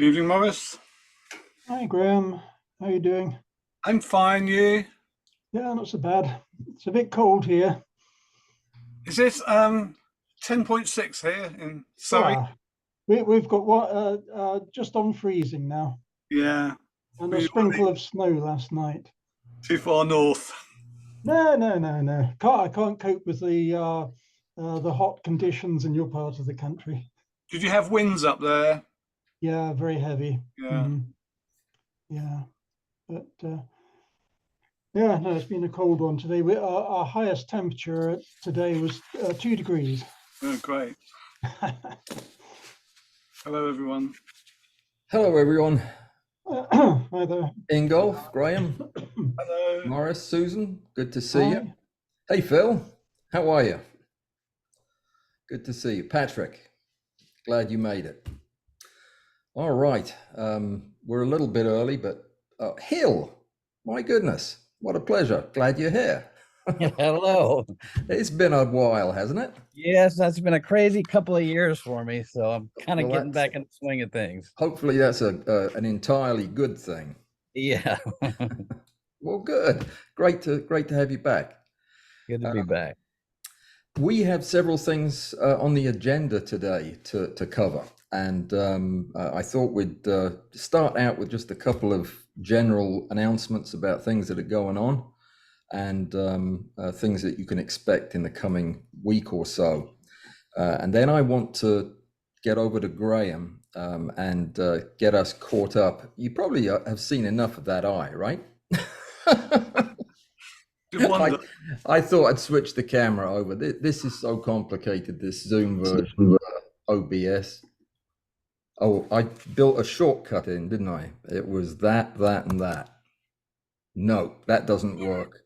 Good evening, Morris. Hi Graham, how you doing? I'm fine, you? Yeah, not so bad. It's a bit cold here. Is it 10.6 here in Surrey? Yeah, we've got what just on freezing now, Yeah, and a we sprinkle of snow last night. too far north. No. I can't cope with the hot conditions in your part of the country. Did you have winds up there? Yeah, very heavy. Yeah. Mm, yeah, but yeah, no, it's been a cold one today. Our highest temperature today was 2 degrees. Oh, great. Hello, everyone. Hello, everyone. Hi there. Ingolf, Graham, Hello. Morris, Susan, good to see you. Hi. Hey, Phil, how are you? Good to see you. Patrick, glad you made it. All right, we're a little bit early, but Hill, my goodness, what a pleasure. Glad you're here. Hello. It's been a while, hasn't it? Yes, that's been a crazy couple of years for me, so I'm kind of Well, getting back in the swing of things. Hopefully that's an entirely good thing. Yeah, Well, good. Great to have you back. good to be back. We have several things on the agenda today to cover, and I thought we'd start out with just a couple of general announcements about things that are going on and things that you can expect in the coming week or so. And then I want to get over to Graham and get us caught up. You probably have seen enough of that eye, right? Good wonder. I thought I'd switch the camera over. This is so complicated, this Zoom version of OBS. Oh, I built a shortcut in, didn't I? It was that, and that. No, that doesn't work.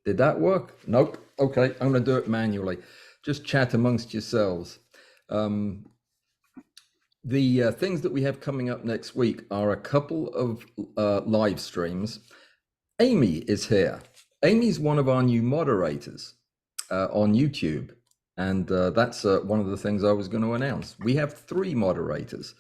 Did that work? Nope. Okay, I'm going to do it manually. Just chat amongst yourselves. The things that we have coming up next week are a couple of live streams. Amy is here. Amy's one of our new moderators on YouTube. And that's one of the things I was going to announce. We have 3 moderators.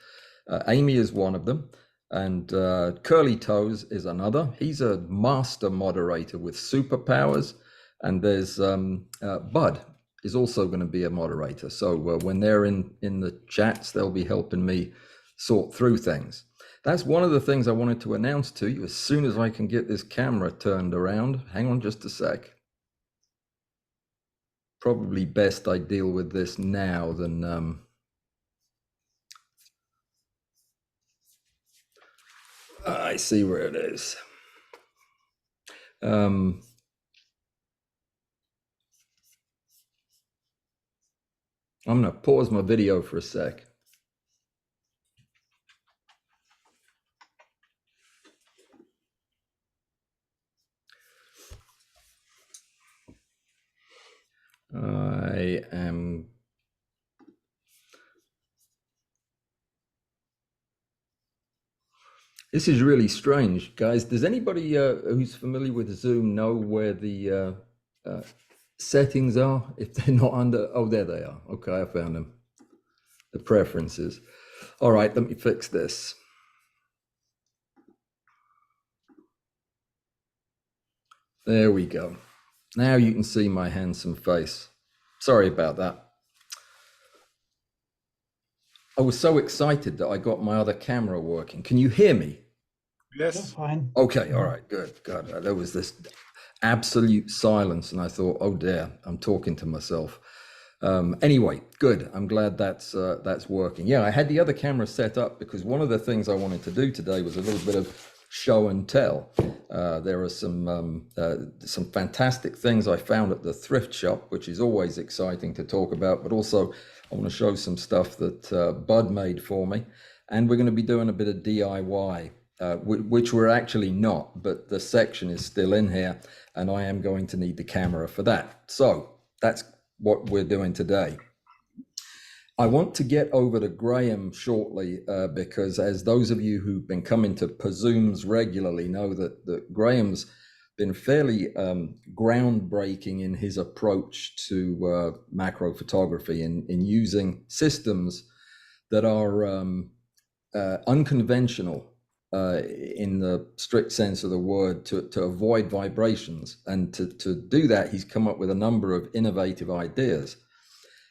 Amy is one of them. And Curly Toes is another. He's a master moderator with superpowers. And there's Bud is also going to be a moderator. So when they're in the chats, they'll be helping me sort through things. That's one of the things I wanted to announce to you as soon as I can get this camera turned around. Hang on just a sec. Probably best I deal with this now than I see where it is. I'm going to pause my video for a sec. I am This is really strange, guys. Does anybody who's familiar with Zoom know where the settings are? If they're not under, oh, there they are. Okay, I found them. The preferences. All right, let me fix this. There we go. Now you can see my handsome face. Sorry about that. I was so excited that I got my other camera working. Can you hear me? Yes. That's fine. Okay, all right, good. There was this absolute silence, and I thought, oh dear, I'm talking to myself. Anyway, good. I'm glad that's working. Yeah, I had the other camera set up because one of the things I wanted to do today was a little bit of show and tell. There are some fantastic things I found at the thrift shop, which is always exciting to talk about, but also I want to show some stuff that Bud made for me. And we're going to be doing a bit of DIY, which we're actually not, but the section is still in here, and I am going to need the camera for that. So that's what we're doing today. I want to get over to Graham shortly because as those of you who've been coming to Pzooms regularly know that Graham's been fairly groundbreaking in his approach to macro photography in using systems that are unconventional in the strict sense of the word to avoid vibrations. And to do that, he's come up with a number of innovative ideas.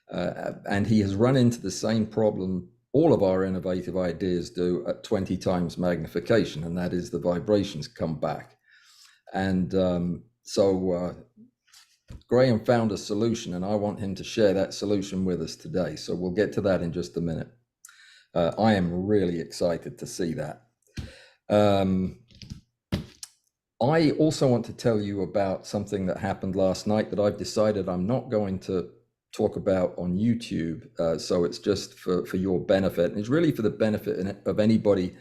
And he has run into the same problem all of our innovative ideas do at 20 times magnification, and that is the vibrations come back. And so Graham found a solution, and I want him to share that solution with us today. So we'll get to that in just a minute. I am really excited to see that. I also want to tell you about something that happened last night that I've decided I'm not going to talk about on YouTube. So it's just for your benefit. And it's really for the benefit of anybody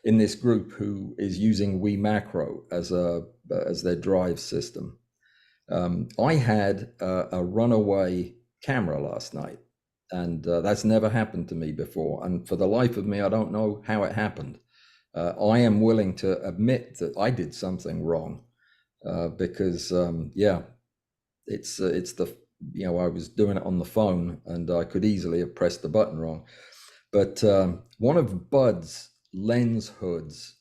in this group who is using WeMacro as their drive system. I had a runaway camera last night, and that's never happened to me before. And for the life of me, I don't know how it happened. I am willing to admit that I did something wrong because, yeah, it's the, you know, I was doing it on the phone and I could easily have pressed the button wrong. But one of Bud's lens hoods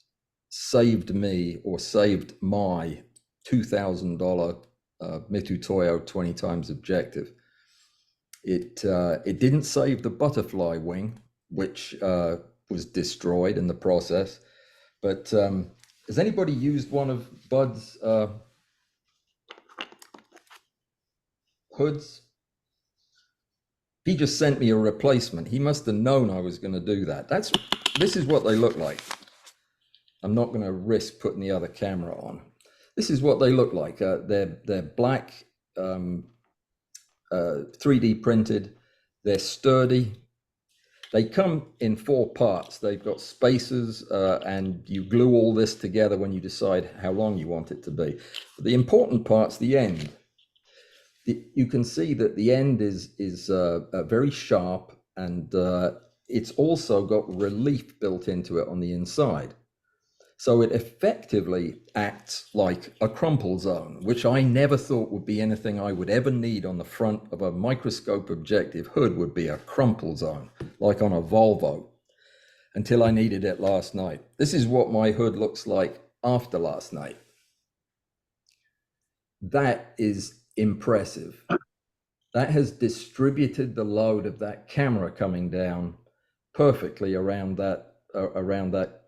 saved me, or saved my $2,000 Mitutoyo 20 times objective. It didn't save the butterfly wing, which was destroyed in the process. But has anybody used one of Bud's hoods? He just sent me a replacement. He must have known I was going to do that. This is what they look like. I'm not going to risk putting the other camera on. This is what they look like. They're black, 3D printed. They're sturdy. They come in 4 parts. They've got spacers, and you glue all this together when you decide how long you want it to be. But the important part's the end. You can see that the end is very sharp, and it's also got relief built into it on the inside. So it effectively acts like a crumple zone, which I never thought would be anything I would ever need on the front of a microscope objective hood, would be a crumple zone, like on a Volvo, until I needed it last night. This is what my hood looks like after last night. That is impressive. That has distributed the load of that camera coming down perfectly around that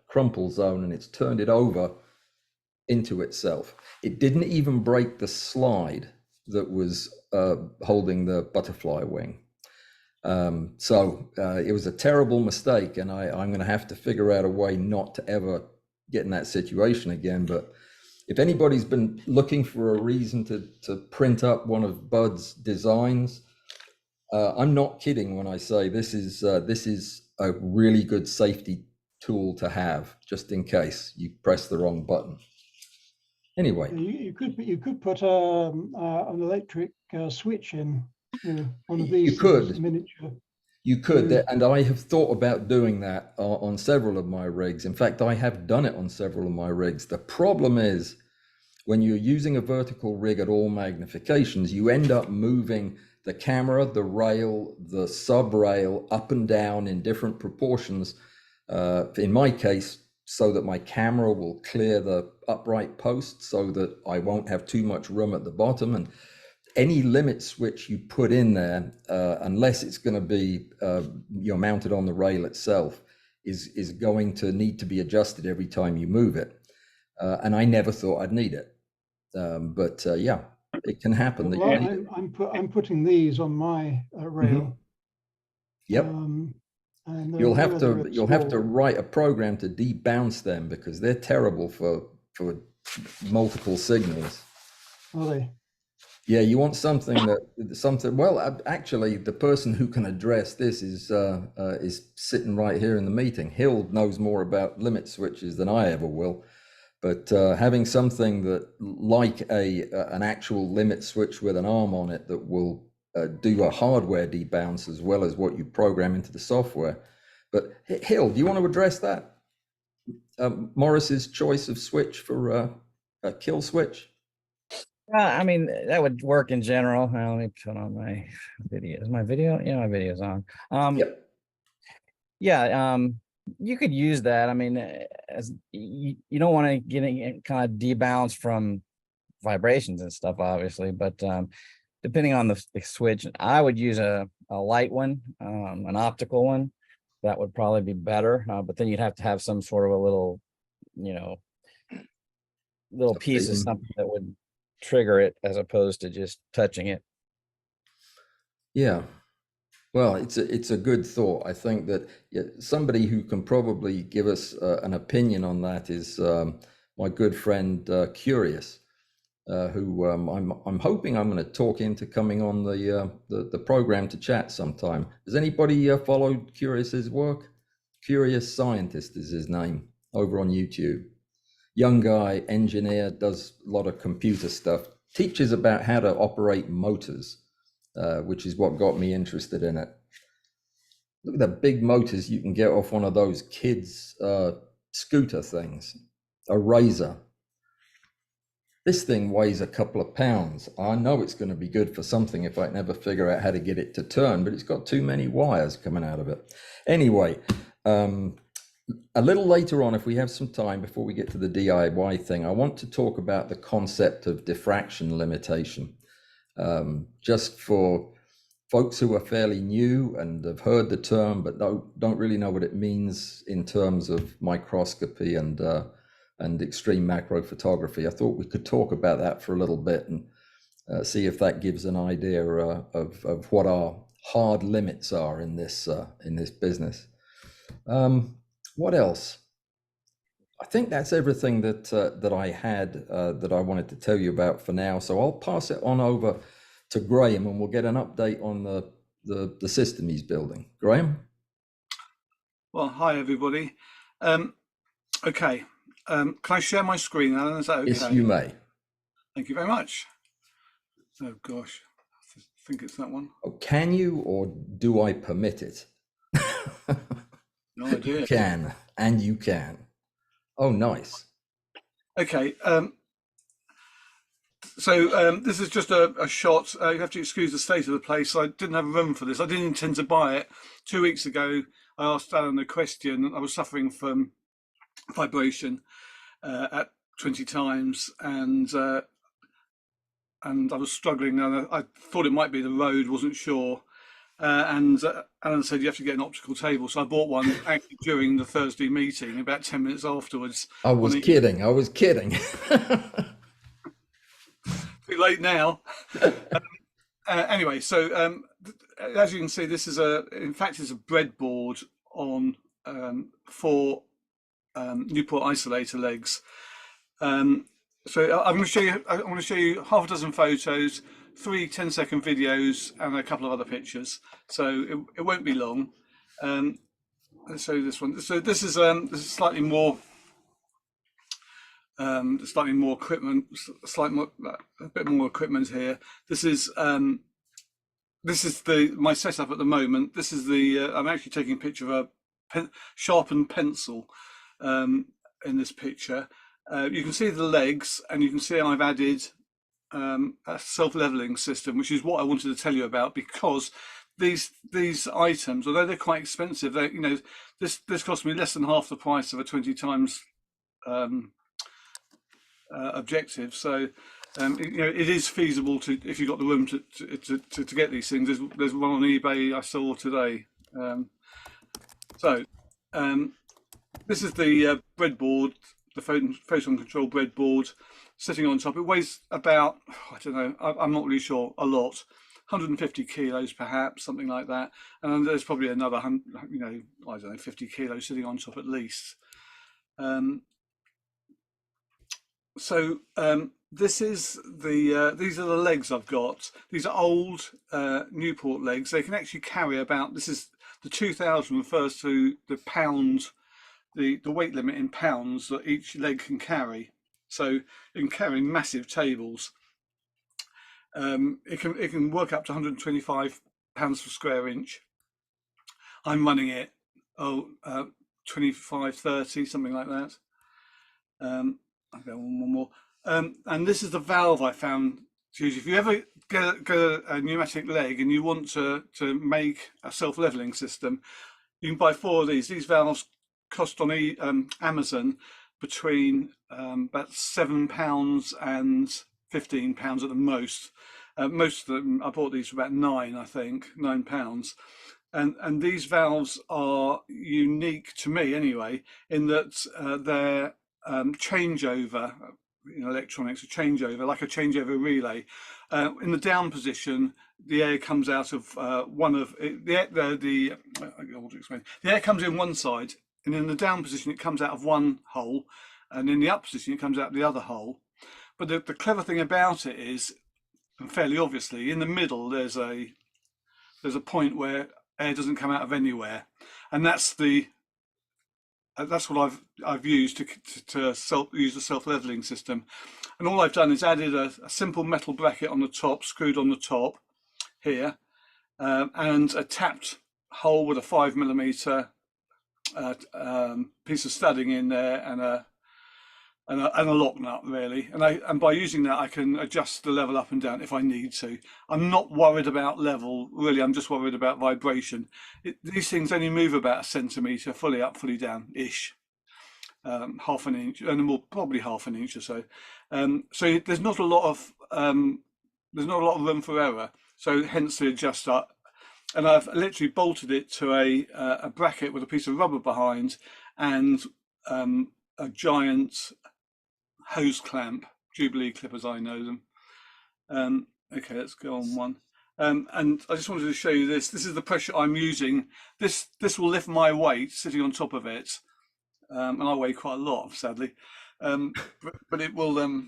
crumple zone, and it's turned it over into itself. It didn't even break the slide that was holding the butterfly wing. So it was a terrible mistake, and I'm going to have to figure out a way not to ever get in that situation again. But if anybody's been looking for a reason to print up one of Bud's designs, I'm not kidding when I say this is a really good safety tool to have, just in case you press the wrong button. Anyway, you could put an electric switch in, you know, one of these. You could. Miniature. You could, and I have thought about doing that on several of my rigs. In fact, I have done it on several of my rigs. The problem is, when you're using a vertical rig at all magnifications, you end up moving the camera, the rail, the sub rail up and down in different proportions. In my case, so that my camera will clear the upright post, so that I won't have too much room at the bottom. And any limit switch you put in there, unless it's going to be mounted on the rail itself, is going to need to be adjusted every time you move it. And I never thought I'd need it, but yeah, it can happen. Well, I'm putting these on my rail. Yep. And you'll have to write a program to debounce them, because they're terrible for multiple signals. Are they? Yeah, you want something well, actually, the person who can address this is sitting right here in the meeting. Hill knows more about limit switches than I ever will, but having something that, like an actual limit switch with an arm on it, that will do a hardware debounce as well as what you program into the software. But Hill, do you want to address that? Morris's choice of switch for a kill switch? I mean, that would work in general. Let me put on my video. Is my video? Yeah, my video's on. Yep. Yeah, you could use that. I mean, as you don't want to get it kind of debalanced from vibrations and stuff, obviously, but depending on the switch, I would use a light one, an optical one. That would probably be better. But then you'd have to have some sort of a little, you know, little piece of something that would trigger it as opposed to just touching it. Yeah. Well, it's a good thought. I think that somebody who can probably give us an opinion on that is my good friend Curious, who I'm hoping I'm going to talk into coming on the program to chat sometime. Has anybody followed Curious's work? Curious Scientist is his name, over on YouTube. Young guy, engineer, does a lot of computer stuff, teaches about how to operate motors, which is what got me interested in it. Look at the big motors you can get off one of those kids' scooter things, a Razor. This thing weighs a couple of pounds. I know it's going to be good for something if I can ever figure out how to get it to turn, but it's got too many wires coming out of it. Anyway, a little later on, if we have some time before we get to the DIY thing, I want to talk about the concept of diffraction limitation. Just for folks who are fairly new and have heard the term but don't really know what it means in terms of microscopy and extreme macro photography, I thought we could talk about that for a little bit and see if that gives an idea of what our hard limits are in this business. What else? I think that's everything that I had that I wanted to tell you about for now. So I'll pass it on over to Graham, and we'll get an update on the system he's building. Graham? Well, hi, everybody. Okay. Can I share my screen, Alan? Is that okay? Yes, you may. Thank you very much. Oh, gosh. I think it's that one. Oh, can you, or do I permit it? No idea. You can, and you can. Oh, nice. Okay. So this is just a shot. You have to excuse the state of the place. I didn't have room for this. I didn't intend to buy it. 2 weeks ago, I asked Alan a question. I was suffering from vibration at 20 times, and I was struggling. And I thought it might be the road, wasn't sure. And Alan said you have to get an optical table, so I bought one actually during the Thursday meeting. About 10 minutes afterwards. I was kidding. I was kidding. Too late now. Anyway, so as you can see, this is in fact, it's a breadboard on 4 Newport isolator legs. So I'm going to show you. I want to show you half a dozen photos, 3 10-second videos, and a couple of other pictures. So it won't be long. Let's show you this one. So this is slightly more equipment, a bit more equipment here. This is my setup at the moment. This is I'm actually taking a picture of a sharpened pencil in this picture. You can see the legs, and you can see I've added a self-leveling system, which is what I wanted to tell you about, because these items, although they're quite expensive, this cost me less than half the price of a 20 times objective. So it is feasible to, if you've got the room to get these things. There's one on eBay I saw today. This is the breadboard, the photon control breadboard sitting on top. It weighs about, I don't know, I'm not really sure, a lot, 150 kilos perhaps, something like that. And there's probably another, I don't know, 50 kilos sitting on top at least. This is these are the legs I've got. These are old Newport legs. They can actually carry about, this is the 2000 refers to the pound, the weight limit in pounds that each leg can carry. So it can carry massive tables. It can work up to 125 pounds per square inch. I'm running it 25, 30, something like that. I'll go one more. And this is the valve I found to use. If you ever get a pneumatic leg and you want to make a self-leveling system, you can buy 4 of these. These valves cost on Amazon between about £7 and £15 at the most. Most of them, I bought these for about I think, £9. And these valves are unique to me anyway, in that they're changeover in electronics, a changeover, like a changeover relay. In the down position, the air comes out of one of the air comes in one side, and in the down position, it comes out of one hole, and in the up position, it comes out the other hole. But the clever thing about it is, and fairly obviously, in the middle, there's a point where air doesn't come out of anywhere, and that's what I've used to use the self-leveling system. And all I've done is added a simple metal bracket on the top, screwed on the top here, and a tapped hole with a 5mm piece of studding in there, and a lock nut really. And by using that, I can adjust the level up and down if I need to. I'm not worried about level really. I'm just worried about vibration. These things only move about a centimetre, fully up, fully down ish. Half an inch, and more, probably half an inch or so. So there's not a lot of room for error. So hence the adjuster, and I've literally bolted it to a bracket with a piece of rubber behind, and a giant hose clamp, Jubilee clip as I know them. Okay, let's go on one. And I just wanted to show you this. This is the pressure I'm using. This will lift my weight sitting on top of it. And I weigh quite a lot, sadly, but it will.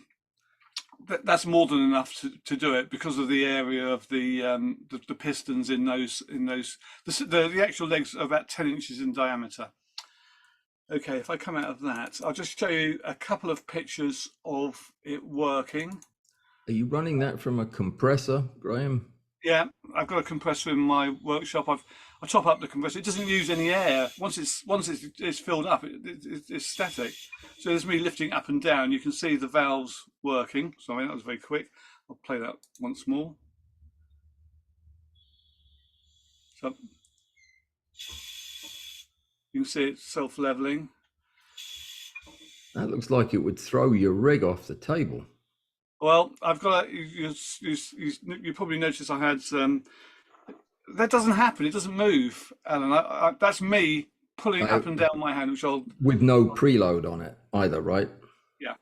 That's more than enough to do it because of the area of the pistons in those. The actual legs are about 10 inches in diameter. Okay, if I come out of that, I'll just show you a couple of pictures of it working. Are you running that from a compressor, Graham? Yeah, I've got a compressor in my workshop. I top up the compressor. It doesn't use any air. Once it's filled up, it's static. So there's me lifting up and down. You can see the valves working. Sorry, that was very quick. I'll play that once more. So you can see it's self-leveling. That looks like it would throw your rig off the table. Well, I've got you probably noticed I had that doesn't happen. It doesn't move, Alan. That's me pulling up and down my hand, which I'll with no preload on it either, right? Yeah,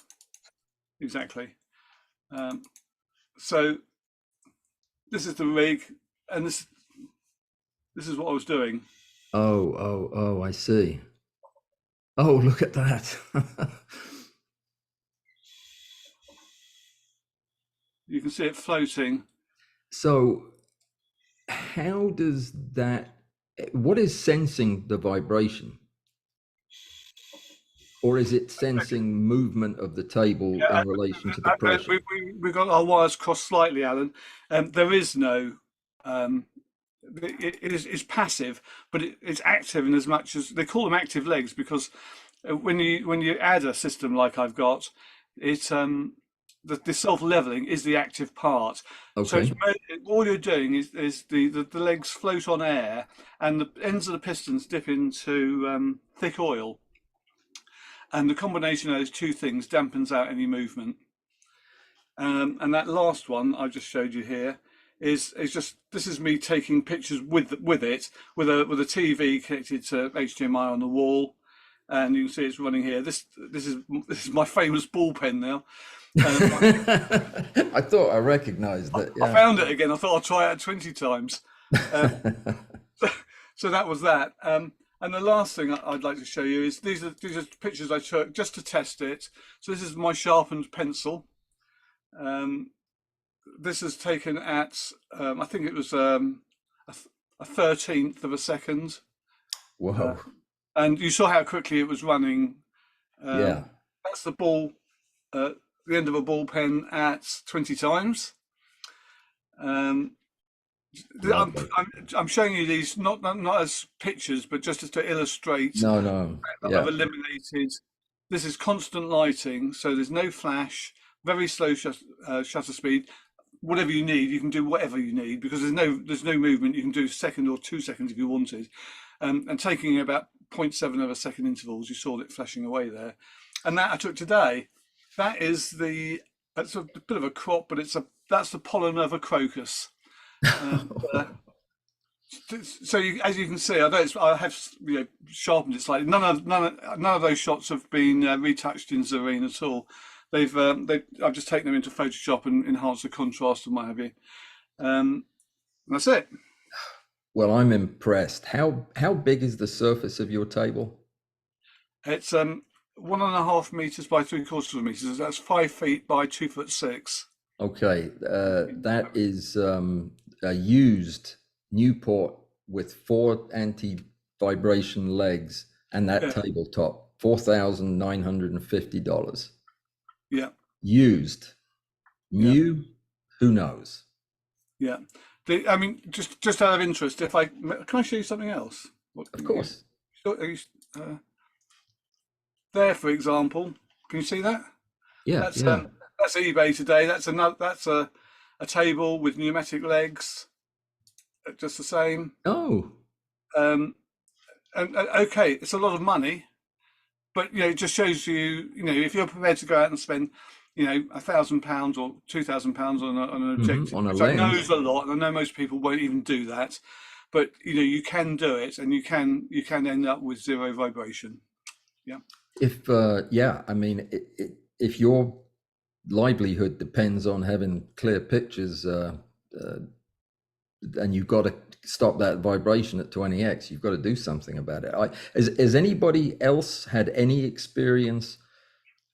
exactly. So this is the rig, and this is what I was doing. Oh, I see. Oh, look at that. You can see it floating. So how does that, what is sensing the vibration? Or is it sensing movement of the table in relation to the pressure? We've got our wires crossed slightly, Alan. There is no, it's passive, but it's active in as much as, they call them active legs because when you add a system like I've got, it's the self-leveling is the active part. Okay. So all you're doing is the legs float on air, and the ends of the pistons dip into thick oil, and the combination of those two things dampens out any movement. And that last one I just showed you here is just, this is me taking pictures with it with a TV connected to HDMI on the wall, and you can see it's running here. This is my famous ball pen now. I thought I recognized it. Yeah. I found it again. I thought I'll try it 20 times. So that was that. And the last thing I'd like to show you is these are pictures I took just to test it. So this is my sharpened pencil. This is taken at I think it was a 13th of a second. Whoa. And you saw how quickly it was running. Yeah. That's the ball. The end of a ball pen at 20 times. I'm showing you these not as pictures, but just to illustrate. No. I've eliminated. This is constant lighting, so there's no flash, very slow shutter speed. Whatever you need, you can do whatever you need because there's no movement. You can do a second or 2 seconds if you wanted, and taking about 0.7 of a second intervals. You saw it flashing away there, and that I took today. That's a bit of a crop, but that's the pollen of a crocus. And, so as you can see, I have sharpened it slightly. None of those shots have been retouched in Zareen at all. I've just taken them into Photoshop and enhanced the contrast and what have you. And that's it. Well, I'm impressed. How big is the surface of your table? It's 1.5 meters by 3/4 meters. That's 5 feet by 2'6". Okay, that is a used Newport with 4 anti-vibration legs and that tabletop, $4,950. Yeah. Used. New, who knows? Yeah. I mean, just out of interest, can I show you something else? Of course. There, for example, can you see that? Yeah. That's eBay today. That's a table with pneumatic legs, just the same. Oh. And okay, it's a lot of money, but it just shows you, if you're prepared to go out and spend, £1,000 or £2,000 on an objective, on a which lens. I know is a lot, and I know most people won't even do that, but you can do it, and you can end up with zero vibration. Yeah. If I mean, if your livelihood depends on having clear pictures, and you've got to stop that vibration at 20x, you've got to do something about it. Has anybody else had any experience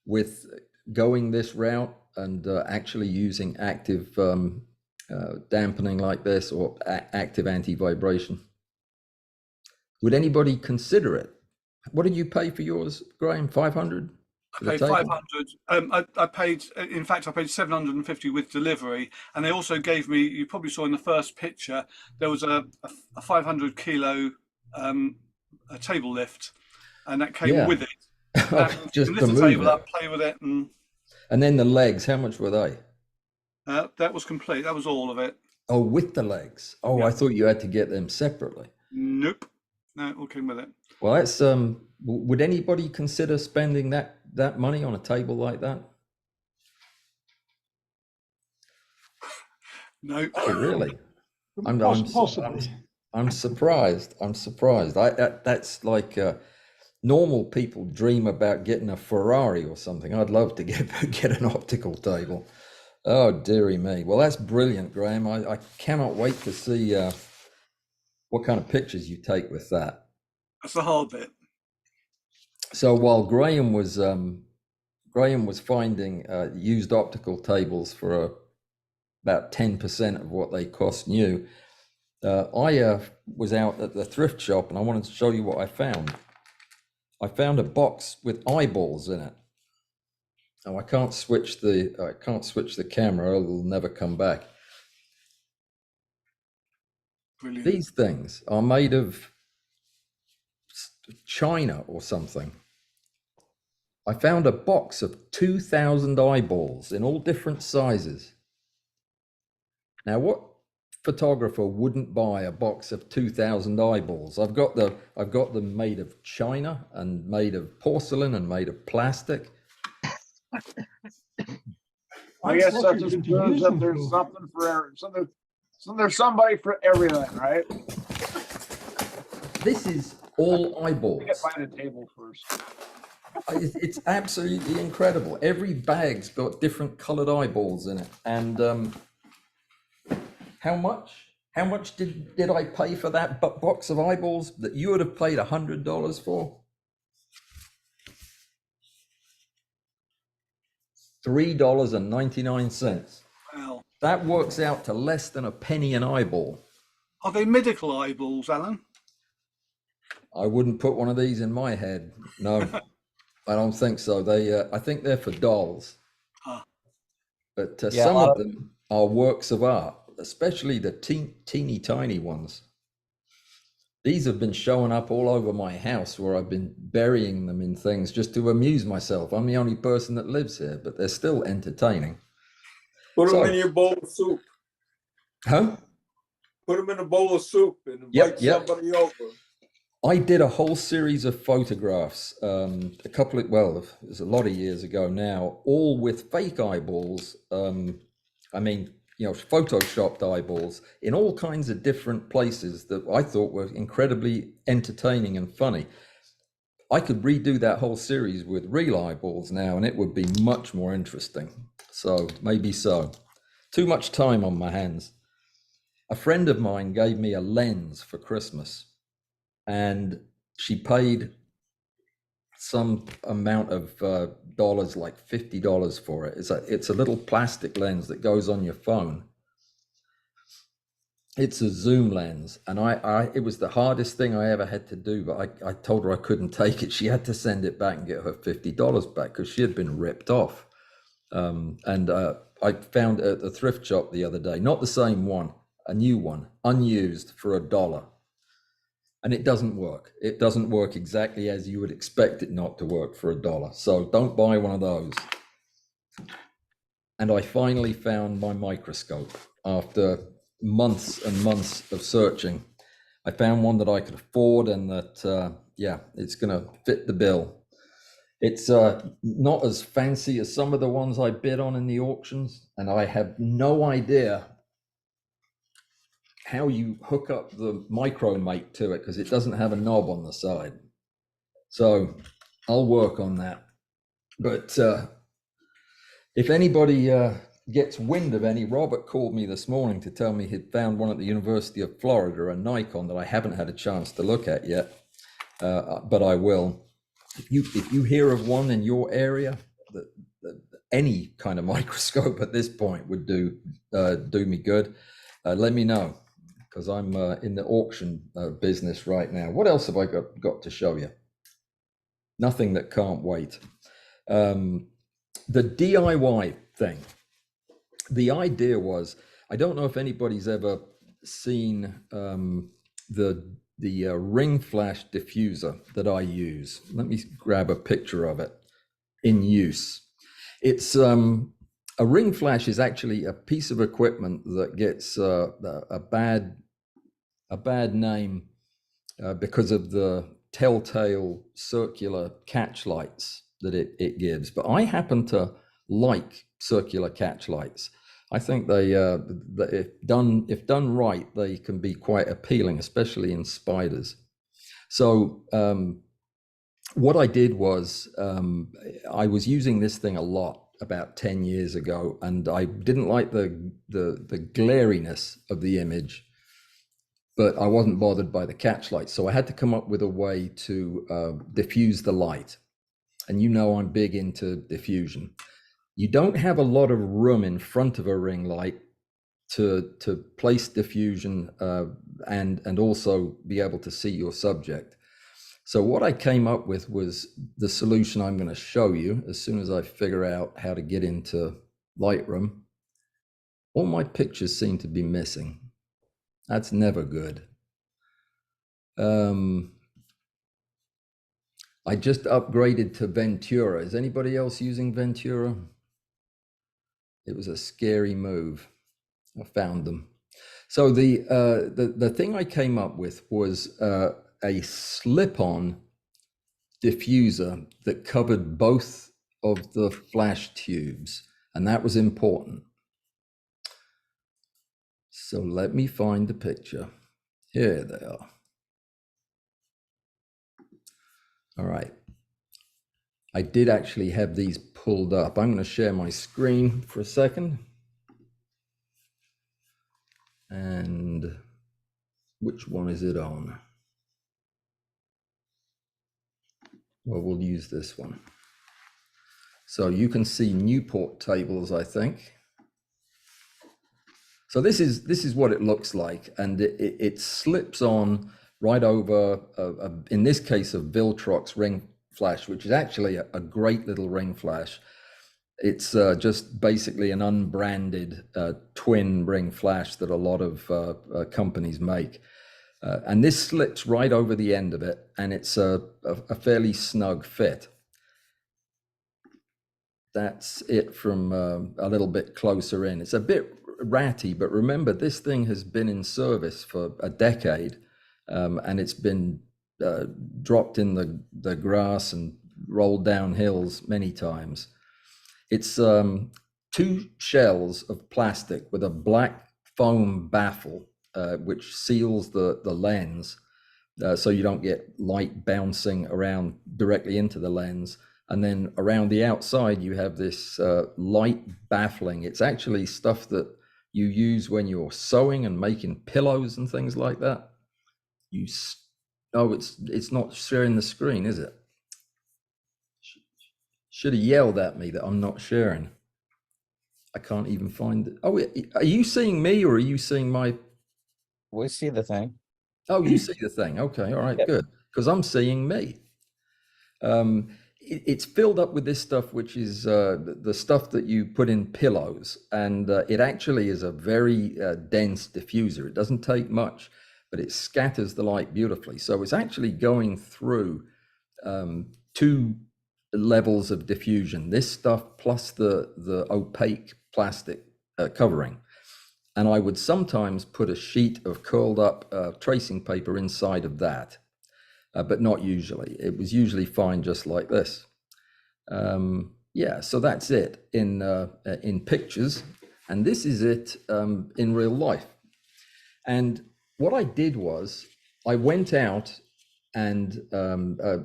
with going this route and actually using active dampening like this or active anti-vibration? Would anybody consider it? What did you pay for yours, Graham? 500? I paid 500. I paid $750 with delivery, and they also gave me. You probably saw in the first picture there was a 500 kilo a table lift, and that came with it. Just lift the table up, play with it, and then the legs. How much were they? That was complete. That was all of it. Oh, with the legs. Oh, yeah. I thought you had to get them separately. Nope. No, it all came with it. Well, that's would anybody consider spending that money on a table like that? No. Oh, really? Possibly. I'm surprised. That's like normal people dream about getting a Ferrari or something. I'd love to get an optical table. Oh, dearie me. Well, that's brilliant, Graham. I cannot wait to see what kind of pictures you take with that. That's the hard bit. So while Graham was finding used optical tables for about 10% of what they cost new, I was out at the thrift shop and I wanted to show you what I found. I found a box with eyeballs in it. Oh, I can't switch the camera, or it'll never come back. Brilliant. These things are made of China or something. I found a box of 2,000 eyeballs in all different sizes. Now, what photographer wouldn't buy a box of 2,000 eyeballs? I've got them made of China and made of porcelain and made of plastic. I guess that just proves that there's something for there's somebody for everything, right? This is all eyeballs. We gotta find a table first. It's absolutely incredible. Every bag's got different colored eyeballs in it. And how much did I pay for that box of eyeballs that you would have paid $100 for? $3.99. Wow. That works out to less than a penny an eyeball. Are they medical eyeballs, Alan? I wouldn't put one of these in my head. No, I don't think so. I think they're for dolls. But some of them are works of art, especially the teeny tiny ones. These have been showing up all over my house where I've been burying them in things just to amuse myself. I'm the only person that lives here, but they're still entertaining. Put them So- in your bowl of soup. Huh? Put them in a bowl of soup and Yep, invite yep. somebody over. I did a whole series of photographs, a couple of, well, it was a lot of years ago now, all with fake eyeballs. I mean, photoshopped eyeballs in all kinds of different places that I thought were incredibly entertaining and funny. I could redo that whole series with real eyeballs now, and it would be much more interesting. So maybe so. Too much time on my hands. A friend of mine gave me a lens for Christmas, and she paid some amount of dollars, like $50 for it. It's a little plastic lens that goes on your phone. It's a zoom lens, and it was the hardest thing I ever had to do, but I told her I couldn't take it. She had to send it back and get her $50 back because she had been ripped off. And I found it at the thrift shop the other day, not the same one, a new one, unused, for $1. And it doesn't work. It doesn't work exactly as you would expect it not to work for $1. So don't buy one of those. And I finally found my microscope after months and months of searching. I found one that I could afford and that, it's going to fit the bill. It's not as fancy as some of the ones I bid on in the auctions, and I have no idea how you hook up the micromate to it because it doesn't have a knob on the side. So I'll work on that. But if anybody gets wind of any, Robert called me this morning to tell me he'd found one at the University of Florida, a Nikon that I haven't had a chance to look at yet, but I will. If you hear of one in your area, that any kind of microscope at this point would do me good, let me know, because I'm in the auction business right now. What else have I got to show you? Nothing that can't wait. The DIY thing. The idea was, I don't know if anybody's ever seen the ring flash diffuser that I use. Let me grab a picture of it in use. It's a ring flash is actually a piece of equipment that gets a bad name because of the telltale circular catch lights that it gives. But I happen to like circular catch lights. I think they, if done right, they can be quite appealing, especially in spiders. So what I did was I was using this thing a lot about 10 years ago, and I didn't like the glariness of the image, but I wasn't bothered by the catch light. So I had to come up with a way to diffuse the light. And I'm big into diffusion. You don't have a lot of room in front of a ring light to place diffusion and also be able to see your subject. So what I came up with was the solution I'm going to show you as soon as I figure out how to get into Lightroom. All my pictures seem to be missing. That's never good. I just upgraded to Ventura. Is anybody else using Ventura? It was a scary move. I found them. So the thing I came up with was a slip-on diffuser that covered both of the flash tubes, and that was important. So let me find the picture. Here they are. All right. I did actually have these pulled up. I'm going to share my screen for a second. And which one is it on? Well, we'll use this one. So you can see Newport tables, I think. So this is what it looks like, and it slips on right over, in this case, a Viltrox ring flash, which is actually a great little ring flash. It's just basically an unbranded twin ring flash that a lot of companies make. And this slips right over the end of it, and it's a fairly snug fit. That's it from a little bit closer in. It's a bit ratty, but remember, this thing has been in service for a decade, and it's been dropped in the grass and rolled down hills many times. It's 2 shells of plastic with a black foam baffle, which seals the lens, so you don't get light bouncing around directly into the lens. And then around the outside, you have this light baffling. It's actually stuff that you use when you're sewing and making pillows and things like that. Oh, it's not sharing the screen, is it? Should have yelled at me that I'm not sharing. I can't even find it. Oh, are you seeing me or are you seeing my? We see the thing. Oh, you see the thing. Okay, all right, Yep. good. Because I'm seeing me. It's filled up with this stuff, which is the stuff that you put in pillows, and it actually is a very dense diffuser. It doesn't take much, but it scatters the light beautifully. So it's actually going through 2 levels of diffusion, this stuff plus the opaque plastic covering. And I would sometimes put a sheet of curled up tracing paper inside of that. But not usually. It was usually fine just like this. Yeah, so that's it in pictures, and this is it in real life. And what I did was I went out and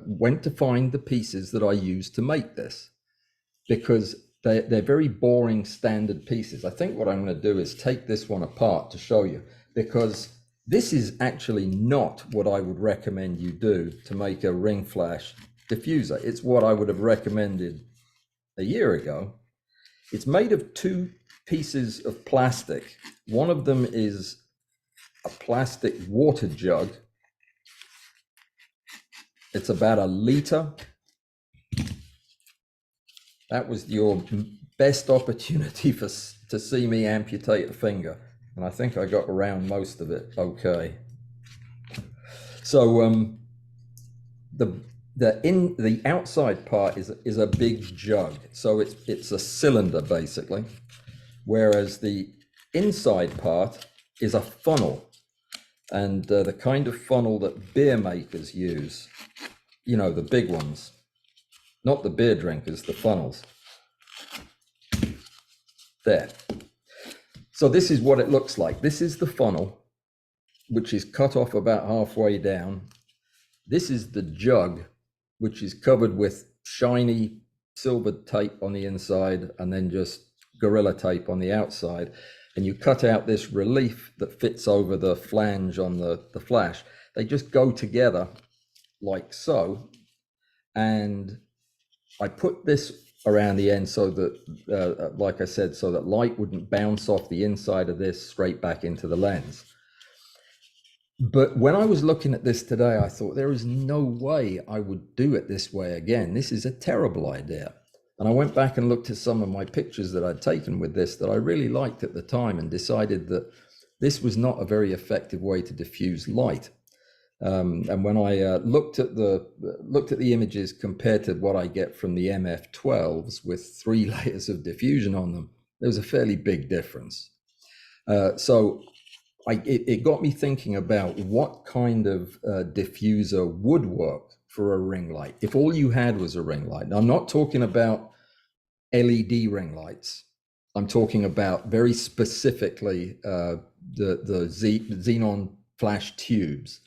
went to find the pieces that I used to make this, because they're very boring standard pieces. I think what I'm going to do is take this one apart to show you, because this is actually not what I would recommend you do to make a ring flash diffuser. It's what I would have recommended a year ago. It's made of 2 pieces of plastic. One of them is a plastic water jug. It's about 1 liter. That was your best opportunity to see me amputate a finger. And I think I got around most of it okay. So the outside part is a big jug, so it's a cylinder basically, whereas the inside part is a funnel, and the kind of funnel that beer makers use, you know, the big ones, not the beer drinkers, the funnels. There. So this is what it looks like. This is the funnel, which is cut off about halfway down. This is the jug, which is covered with shiny silver tape on the inside and then just Gorilla tape on the outside. And you cut out this relief that fits over the flange on the flash. They just go together like so. And I put this around the end so that, like I said, so that light wouldn't bounce off the inside of this straight back into the lens. But when I was looking at this today, I thought there is no way I would do it this way again. This is a terrible idea. And I went back and looked at some of my pictures that I'd taken with this that I really liked at the time, and decided that this was not a very effective way to diffuse light. And when I looked at the images compared to what I get from the MF12s with 3 layers of diffusion on them, there was a fairly big difference. So it got me thinking about what kind of diffuser would work for a ring light if all you had was a ring light. Now, I'm not talking about LED ring lights. I'm talking about very specifically the xenon flash tubes.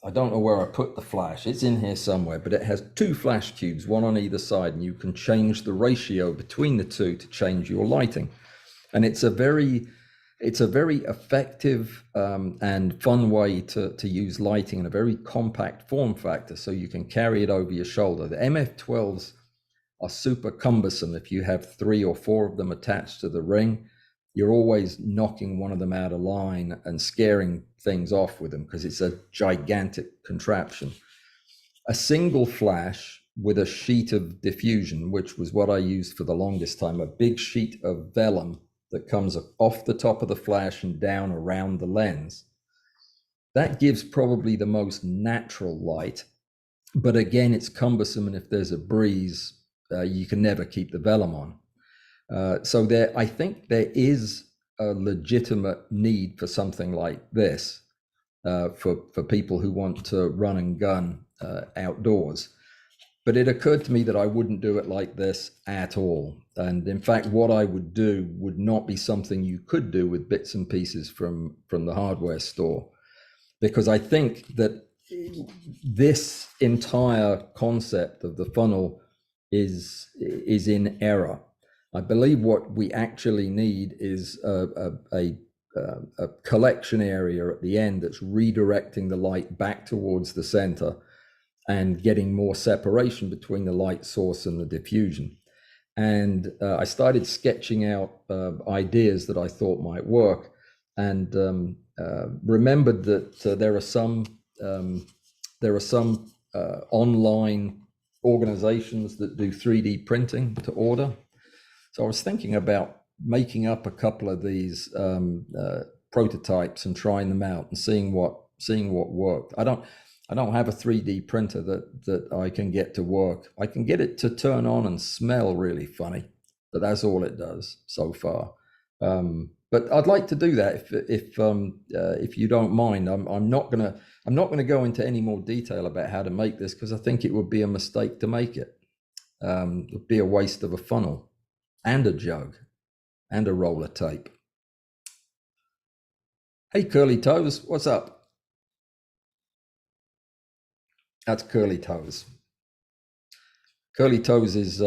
I don't know where I put the flash. It's in here somewhere, but it has 2 flash tubes, one on either side, and you can change the ratio between the 2 to change your lighting. And it's a very effective and fun way to use lighting in a very compact form factor, so you can carry it over your shoulder. The MF12s are super cumbersome. If you have 3 or 4 of them attached to the ring, you're always knocking one of them out of line and scaring things off with them, because it's a gigantic contraption. A single flash with a sheet of diffusion, which was what I used for the longest time, a big sheet of vellum that comes off the top of the flash and down around the lens. That gives probably the most natural light, but again, it's cumbersome, and if there's a breeze, you can never keep the vellum on. So I think there is a legitimate need for something like this for people who want to run and gun outdoors. But it occurred to me that I wouldn't do it like this at all. And in fact, what I would do would not be something you could do with bits and pieces from the hardware store, because I think that this entire concept of the funnel is in error. I believe what we actually need is a collection area at the end that's redirecting the light back towards the center and getting more separation between the light source and the diffusion. And I started sketching out ideas that I thought might work, and remembered that there are some online organizations that do 3D printing to order. So I was thinking about making up a couple of these prototypes and trying them out and seeing what worked. I don't have a 3D printer that I can get to work. I can get it to turn on and smell really funny, but that's all it does so far. But I'd like to do that if you don't mind. I'm not gonna go into any more detail about how to make this, because I think it would be a mistake to make it. It would be a waste of a funnel and a jug and a roller tape. Hey, Curly Toes, what's up? That's Curly Toes. Curly Toes is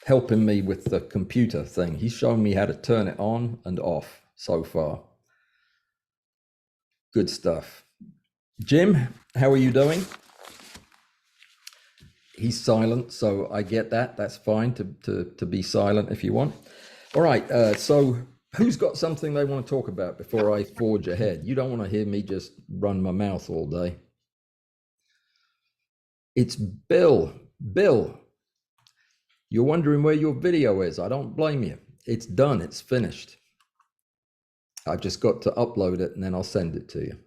helping me with the computer thing. He's showing me how to turn it on and off so far. Good stuff. Jim, how are you doing? He's silent, so I get that. That's fine to be silent if you want. All right, so who's got something they want to talk about before I forge ahead? You don't want to hear me just run my mouth all day. It's Bill. Bill, you're wondering where your video is. I don't blame you. It's done. It's finished. I've just got to upload it and then I'll send it to you.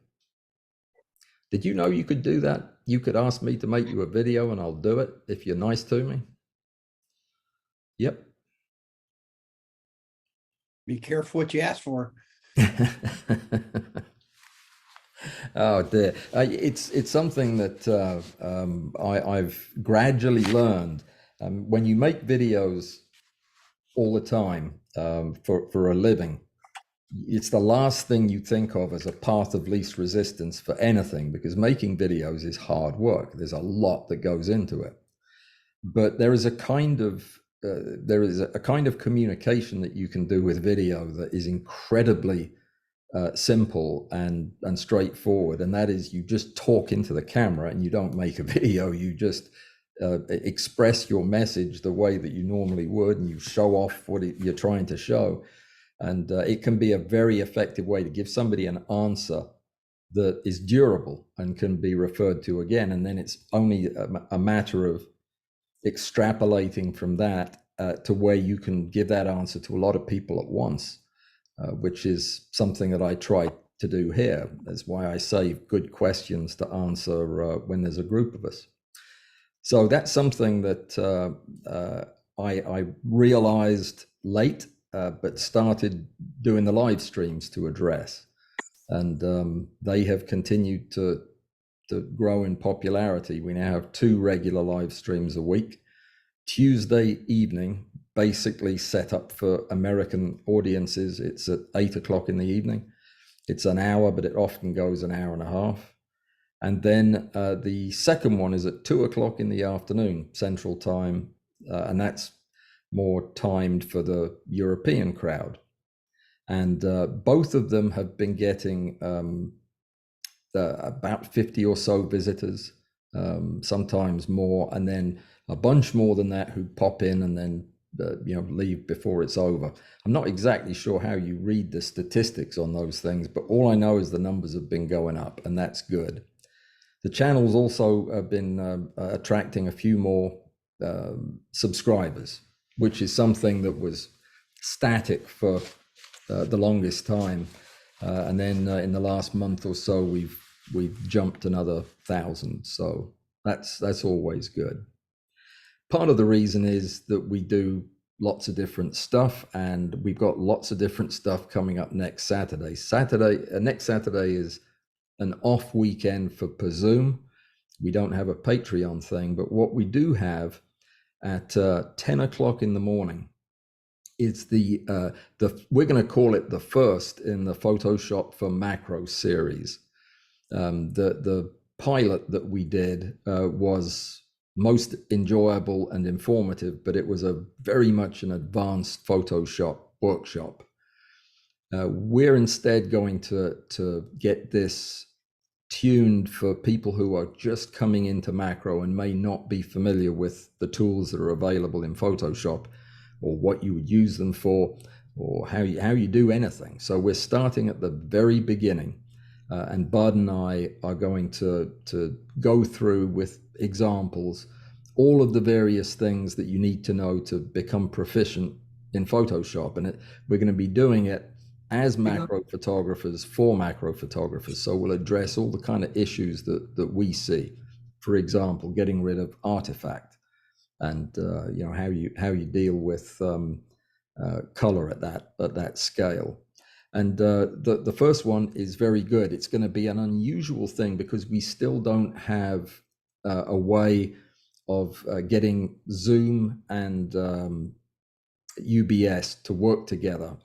Did you know you could do that? You could ask me to make you a video and I'll do it if you're nice to me. Yep. Be careful what you ask for. Oh dear, it's something that I've gradually learned. When you make videos all the time for a living, it's the last thing you think of as a path of least resistance for anything, because making videos is hard work. There's a lot that goes into it, but there is a kind of communication that you can do with video that is incredibly simple and straightforward, and that is you just talk into the camera and you don't make a video. You just express your message the way that you normally would, and you show off what you're trying to show, and it can be a very effective way to give somebody an answer that is durable and can be referred to again, and then it's only a matter of extrapolating from that to where you can give that answer to a lot of people at once. Which is something that I try to do here. That's why I save good questions to answer when there's a group of us. So that's something that I realized late, but started doing the live streams to address. And they have continued to grow in popularity. We now have 2 regular live streams a week. Tuesday evening, basically set up for American audiences. It's at 8 o'clock in the evening. It's an hour, but it often goes an hour and a half. And then the second one is at 2 o'clock in the afternoon, Central Time. And that's more timed for the European crowd. And both of them have been getting about 50 or so visitors, sometimes more, and then a bunch more than that who pop in and then leave before it's over. I'm not exactly sure how you read the statistics on those things, but all I know is the numbers have been going up, and that's good. The channel's also been attracting a few more subscribers, which is something that was static for the longest time. And then in the last month or so, we've jumped another 1,000. So that's always good. Part of the reason is that we do lots of different stuff, and we've got lots of different stuff coming up next Saturday. Next Saturday is an off weekend for Pzoom. We don't have a Patreon thing, but what we do have at 10 o'clock in the morning is we're going to call it the first in the Photoshop for Macro series. The pilot that we did was most enjoyable and informative, but it was a very much an advanced Photoshop workshop. We're instead going to get this tuned for people who are just coming into macro and may not be familiar with the tools that are available in Photoshop, or what you would use them for, or how you do anything. So we're starting at the very beginning, and Bud and I are going to go through with examples all of the various things that you need to know to become proficient in Photoshop. And we're going to be doing it as macro photographers for macro photographers. So we'll address all the kind of issues that we see. For example, getting rid of artifact, and how you deal with color at that scale. And the first one is very good. It's going to be an unusual thing because we still don't have a way of getting Zoom and OBS to work together,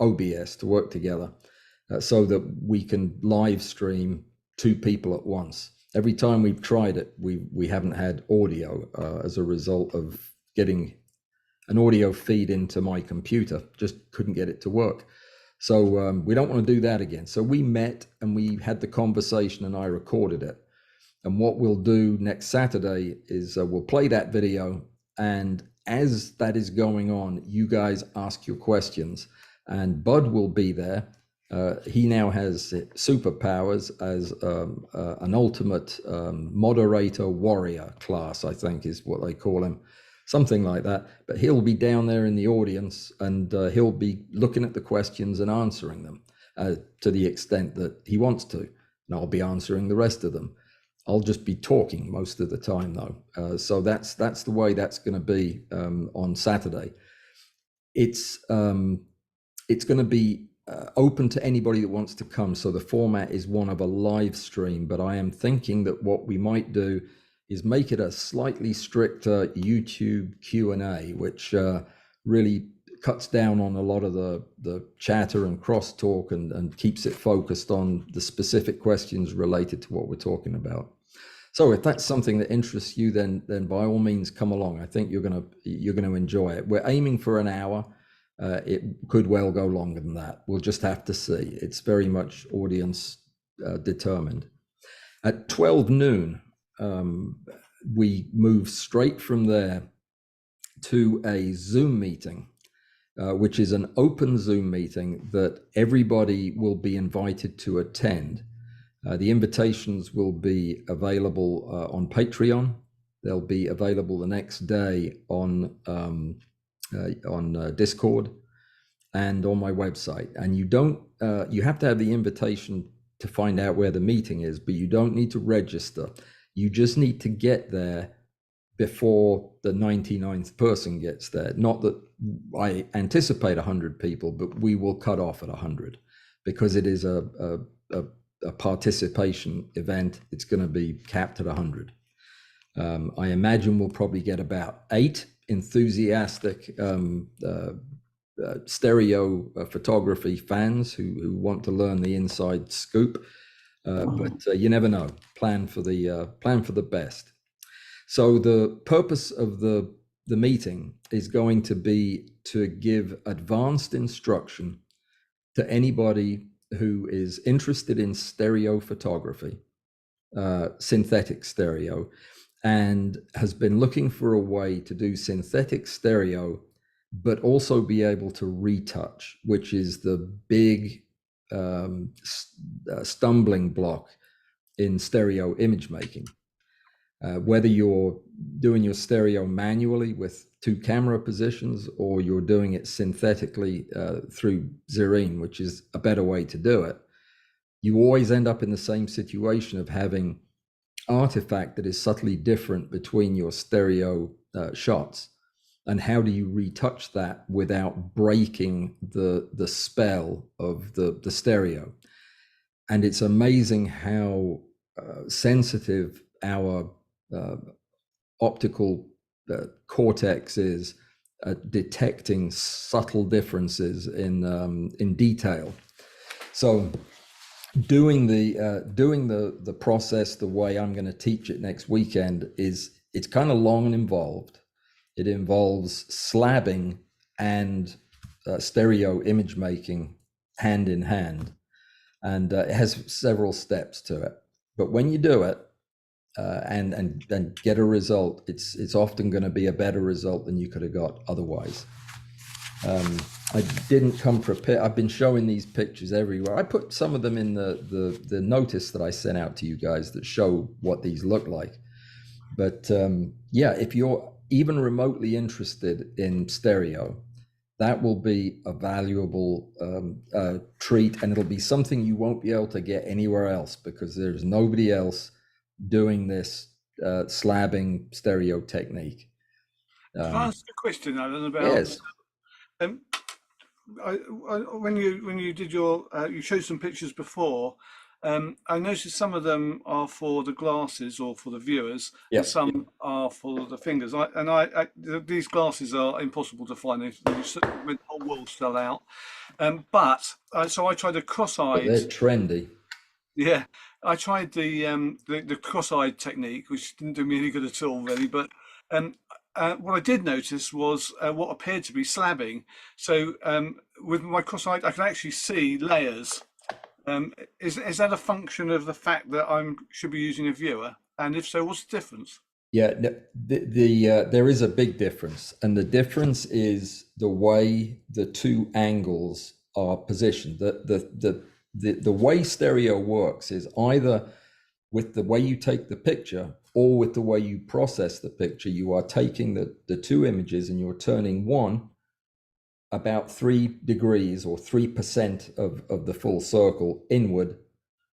so that we can live stream two people at once. Every time we've tried it, we haven't had audio as a result of getting an audio feed into my computer. Just couldn't get it to work. So we don't want to do that again. So we met and we had the conversation, and I recorded it. And what we'll do next Saturday is we'll play that video, and as that is going on, you guys ask your questions, and Bud will be there. He now has superpowers as an ultimate moderator warrior class, I think is what they call him, something like that. But he'll be down there in the audience, and he'll be looking at the questions and answering them to the extent that he wants to. And I'll be answering the rest of them. I'll just be talking most of the time, though. So that's the way that's going to be on Saturday. It's going to be open to anybody that wants to come. So the format is one of a live stream, but I am thinking that what we might do is make it a slightly stricter YouTube Q&A, which really cuts down on a lot of the chatter and crosstalk and keeps it focused on the specific questions related to what we're talking about. So if that's something that interests you, then by all means come along. I think you're gonna enjoy it. We're aiming for an hour. It could well go longer than that. We'll just have to see. It's very much audience determined. At 12 noon, we move straight from there to a Zoom meeting, which is an open Zoom meeting that everybody will be invited to attend. The invitations will be available on Patreon. They'll be available the next day on Discord and on my website. And you have to have the invitation to find out where the meeting is, but you don't need to register. You just need to get there before the 99th person gets there. Not that I anticipate 100 people, but we will cut off at 100 because it is a participation event. It's going to be capped at 100. I imagine we'll probably get about 8 enthusiastic stereo photography fans who want to learn the inside scoop. But you never know. Plan for the best. So the purpose of the meeting is going to be to give advanced instruction to anybody who is interested in stereo photography, synthetic stereo, and has been looking for a way to do synthetic stereo, but also be able to retouch, which is the big stumbling block in stereo image making. Whether you're doing your stereo manually with 2 camera positions, or you're doing it synthetically through Xerine, which is a better way to do it, you always end up in the same situation of having artifact that is subtly different between your stereo shots. And how do you retouch that without breaking the spell of the stereo? And it's amazing how sensitive our optical cortex is at detecting subtle differences in detail. So doing the process the way I'm going to teach it next weekend it's kind of long and involved. It involves slabbing and stereo image making hand in hand, and it has several steps to it. But when you do it and get a result, it's often going to be a better result than you could have got otherwise. I didn't come prepared. I've been showing these pictures everywhere. I put some of them in the notice that I sent out to you guys that show what these look like. But yeah, if you're even remotely interested in stereo, that will be a valuable treat, and it'll be something you won't be able to get anywhere else because there's nobody else doing this slabbing stereo technique. Can I ask a question, Alan, about Yes. when you did your you showed some pictures before. I noticed some of them are for the glasses or for the viewers, Yep. and some are for the fingers. These glasses are impossible to find. The whole world sell out. So I tried a But cross-eyed. they're trendy. Yeah, I tried the cross-eyed technique, which didn't do me any good at all, really. But what I did notice was what appeared to be slabbing. So with my cross-eyed, I can actually see layers. Is that a function of the fact that I should be using a viewer? And if so, what's the difference? Yeah, there is a big difference, and the difference is the way the two angles are positioned. The way stereo works is either with the way you take the picture or with the way you process the picture. You are taking the two images and you're turning one about 3 degrees or 3% of the full circle inward,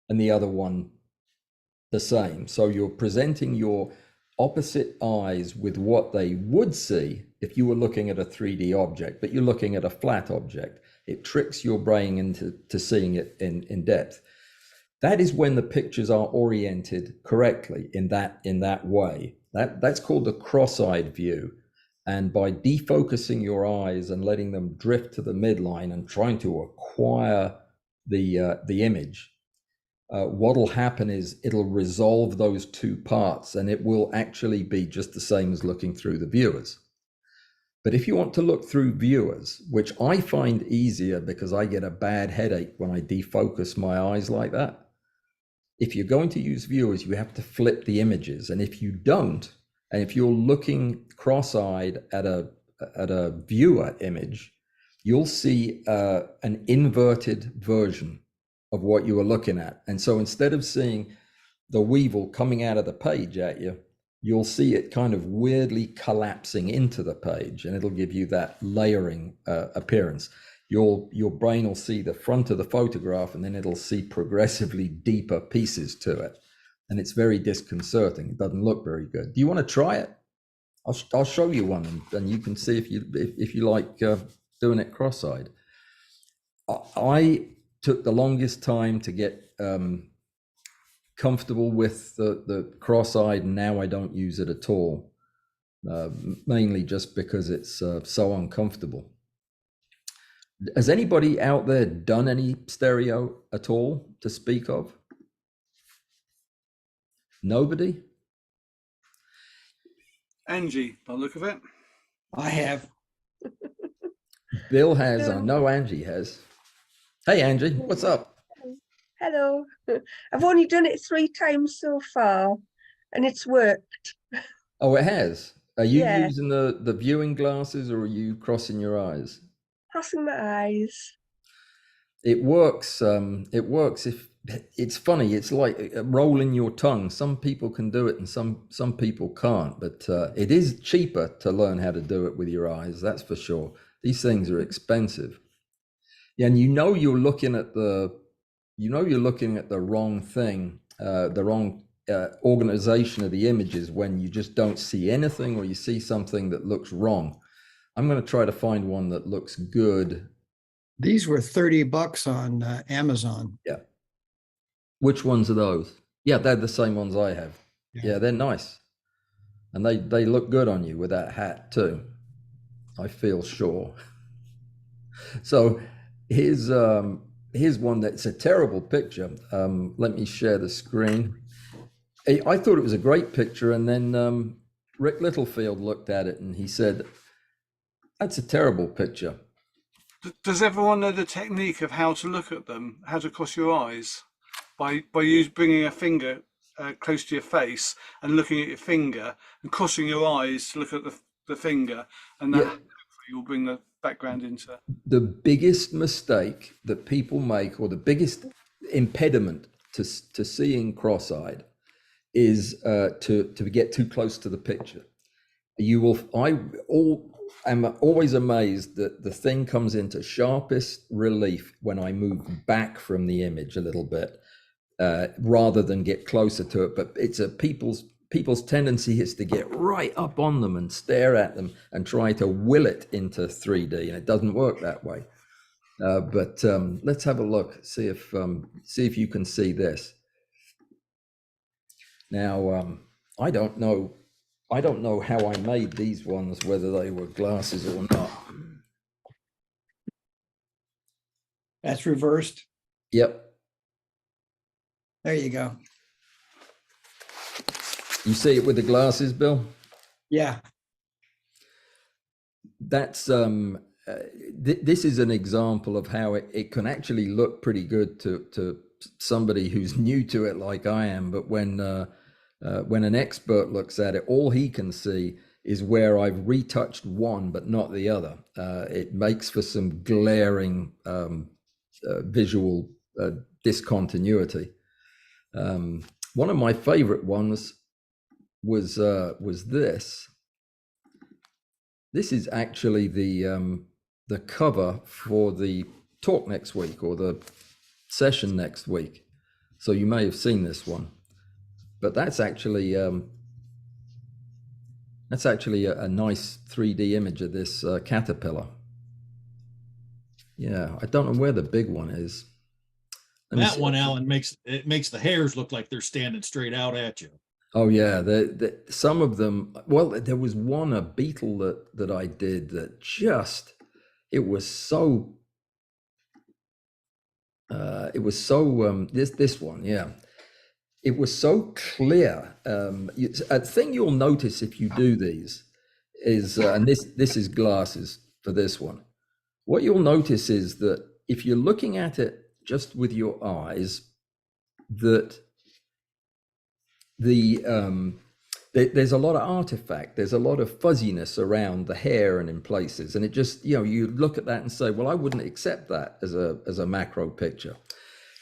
and the other one the same. So you're presenting your opposite eyes with what they would see if you were looking at a 3D object, but you're looking at a flat object. It tricks your brain into seeing it in depth. That is when the pictures are oriented correctly in that way. That's called the cross-eyed view. And by defocusing your eyes and letting them drift to the midline and trying to acquire the image, what'll happen is it'll resolve those two parts, and it will actually be just the same as looking through the viewers. But if you want to look through viewers, which I find easier because I get a bad headache when I defocus my eyes like that, if you're going to use viewers, you have to flip the images. And if you don't, and if you're looking cross-eyed at a viewer image, you'll see an inverted version of what you were looking at. And so instead of seeing the weevil coming out of the page at you, you'll see it kind of weirdly collapsing into the page, and it'll give you that layering appearance. Your brain will see the front of the photograph, and then it'll see progressively deeper pieces to it. And it's very disconcerting. It doesn't look very good. Do you want to try it? I'll show you one, and you can see if you like doing it cross-eyed. I took the longest time to get comfortable with the cross-eyed, and now I don't use it at all, mainly just because it's so uncomfortable. Has anybody out there done any stereo at all to speak of? Nobody? Angie, by the look of it. I have. Bill has, I know Angie has. Hey Angie, what's up? Hello. I've only done it 3 times so far, and it's worked. Oh, it has. Are you Yeah. using the viewing glasses, or are you crossing your eyes? Crossing my eyes. It works. It works if it's funny. It's like rolling your tongue. Some people can do it and some people can't, but it is cheaper to learn how to do it with your eyes. That's for sure. These things are expensive. Yeah, and you know you're looking at the you know you're looking at the wrong thing, the wrong organization of the images when you just don't see anything, or you see something that looks wrong. I'm going to try to find one that looks good. These were $30 on Amazon. Yeah. Which ones are those? Yeah, they're the same ones I have. Yeah, they're nice. And they look good on you with that hat too, I feel sure. So here's one that's a terrible picture. Let me share the screen. I thought it was a great picture, and then Rick Littlefield looked at it and he said, "That's a terrible picture." Does everyone know the technique of how to look at them, how to cross your eyes? By bringing a finger close to your face and looking at your finger and crossing your eyes to look at the finger, and that hopefully will bring the background into. The biggest mistake that people make, or the biggest impediment to seeing cross-eyed, is to get too close to the picture. I'm always amazed that the thing comes into sharpest relief when I move back from the image a little bit, rather than get closer to it. But it's people's tendency is to get right up on them and stare at them and try to will it into 3D, and it doesn't work that way. But let's have a look, see if you can see this. Now, I don't know how I made these ones, whether they were glasses or not. That's reversed. Yep. There you go. You see it with the glasses, Bill? Yeah. That's this is an example of how it can actually look pretty good to somebody who's new to it like I am. But when an expert looks at it, all he can see is where I've retouched one but not the other. It makes for some glaring visual discontinuity. One of my favorite ones was this. This is actually the cover for the talk next week, or the session next week. So you may have seen this one, but that's actually a nice 3D image of this caterpillar. Yeah, I don't know where the big one is. That one, Alan, makes the hairs look like they're standing straight out at you. Oh yeah, some of them. Well, there was one, a beetle that I did that just, it was so this one, yeah, it was so clear. A thing you'll notice if you do these is, and this is glasses for this one. What you'll notice is that if you're looking at it just with your eyes, that there's a lot of artifact, there's a lot of fuzziness around the hair and in places, and it just, you look at that and say, well, I wouldn't accept that as a macro picture.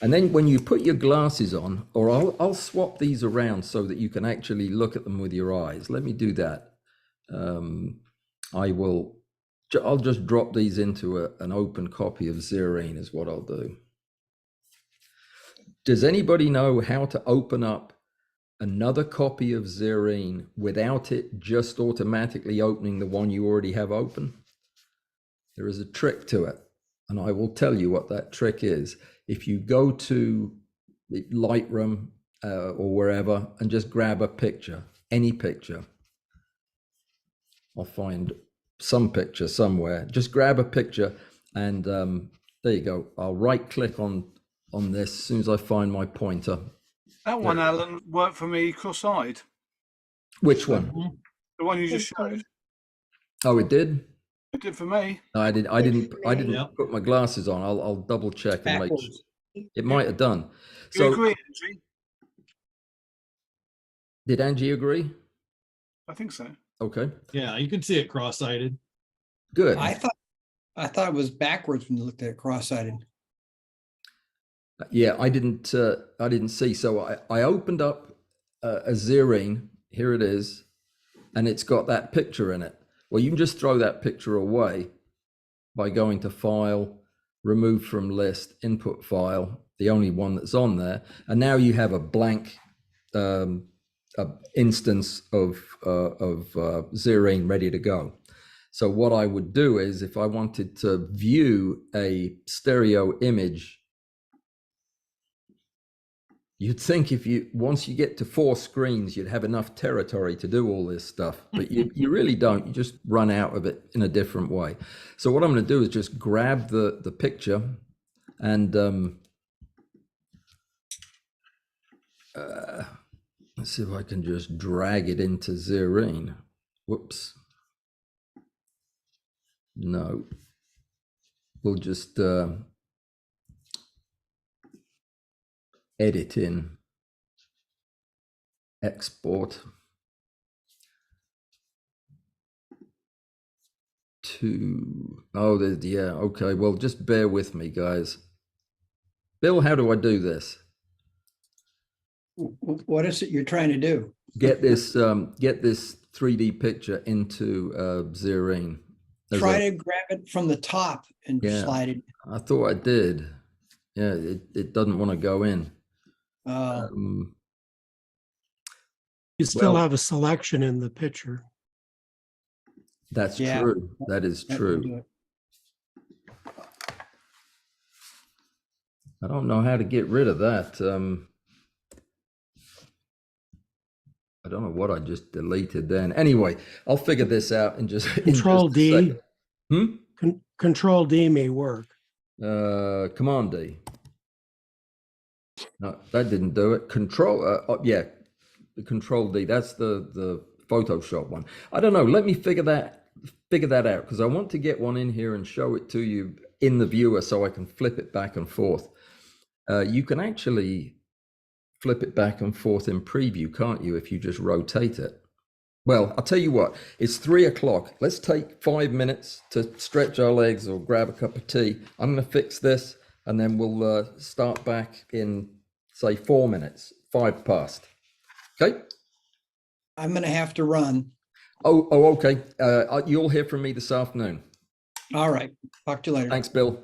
And then when you put your glasses on, or I'll swap these around so that you can actually look at them with your eyes. Let me do that. I'll just drop these into an open copy of Xerine is what I'll do. Does anybody know how to open up another copy of Xerine without it just automatically opening the one you already have open? There is a trick to it, and I will tell you what that trick is. If you go to Lightroom or wherever and just grab a picture, any picture, I'll find some picture somewhere, just grab a picture, and there you go. I'll right click on this as soon as I find my pointer. That one, Alan, worked for me cross-eyed. Which one? The one you just showed. Oh, it did? It did for me. I didn't Yep. put my glasses on. I'll double check and make sure. Backwards. It might have done. You So agree, Angie? did Angie agree? I think so. Okay, Yeah, you can see it cross-eyed. good. I thought it was backwards when you looked at it cross-eyed. Yeah, I didn't see. So I opened up a Xerine. Here it is, and it's got that picture in it. Well, you can just throw that picture away by going to File, Remove from List, Input File. the only one that's on there. And now you have a blank instance of Zerine ready to go. So what I would do is, if I wanted to view a stereo image, you'd think once you get to 4 screens, you'd have enough territory to do all this stuff, but you really don't. You just run out of it in a different way. So what I'm going to do is just grab the picture and let's see if I can just drag it into Zerine. Whoops. No. We'll just edit in, export to, yeah, okay, well, just bear with me, guys. Bill, how do I do this? What is it you're trying to do? Get this 3D picture into Zerine. Try to grab it from the top and slide it. I thought I did. Yeah, it doesn't want to go in. You still have a selection in the picture. That's true. That is true. I don't know how to get rid of that. I don't know what I just deleted then. Anyway, I'll figure this out in just Control D. Second. Control D may work. Command D. No, that didn't do it. Control, yeah, the Control D. That's the Photoshop one. I don't know. Let me figure that out, because I want to get one in here and show it to you in the viewer so I can flip it back and forth. You can actually flip it back and forth in preview, can't you, if you just rotate it? Well, I'll tell you what, it's 3 o'clock. Let's take 5 minutes to stretch our legs or grab a cup of tea. I'm going to fix this and then we'll start back in, say, 4 minutes, 5 past. Okay? I'm going to have to run. Oh, okay. You'll hear from me this afternoon. All right. Talk to you later. Thanks, Bill.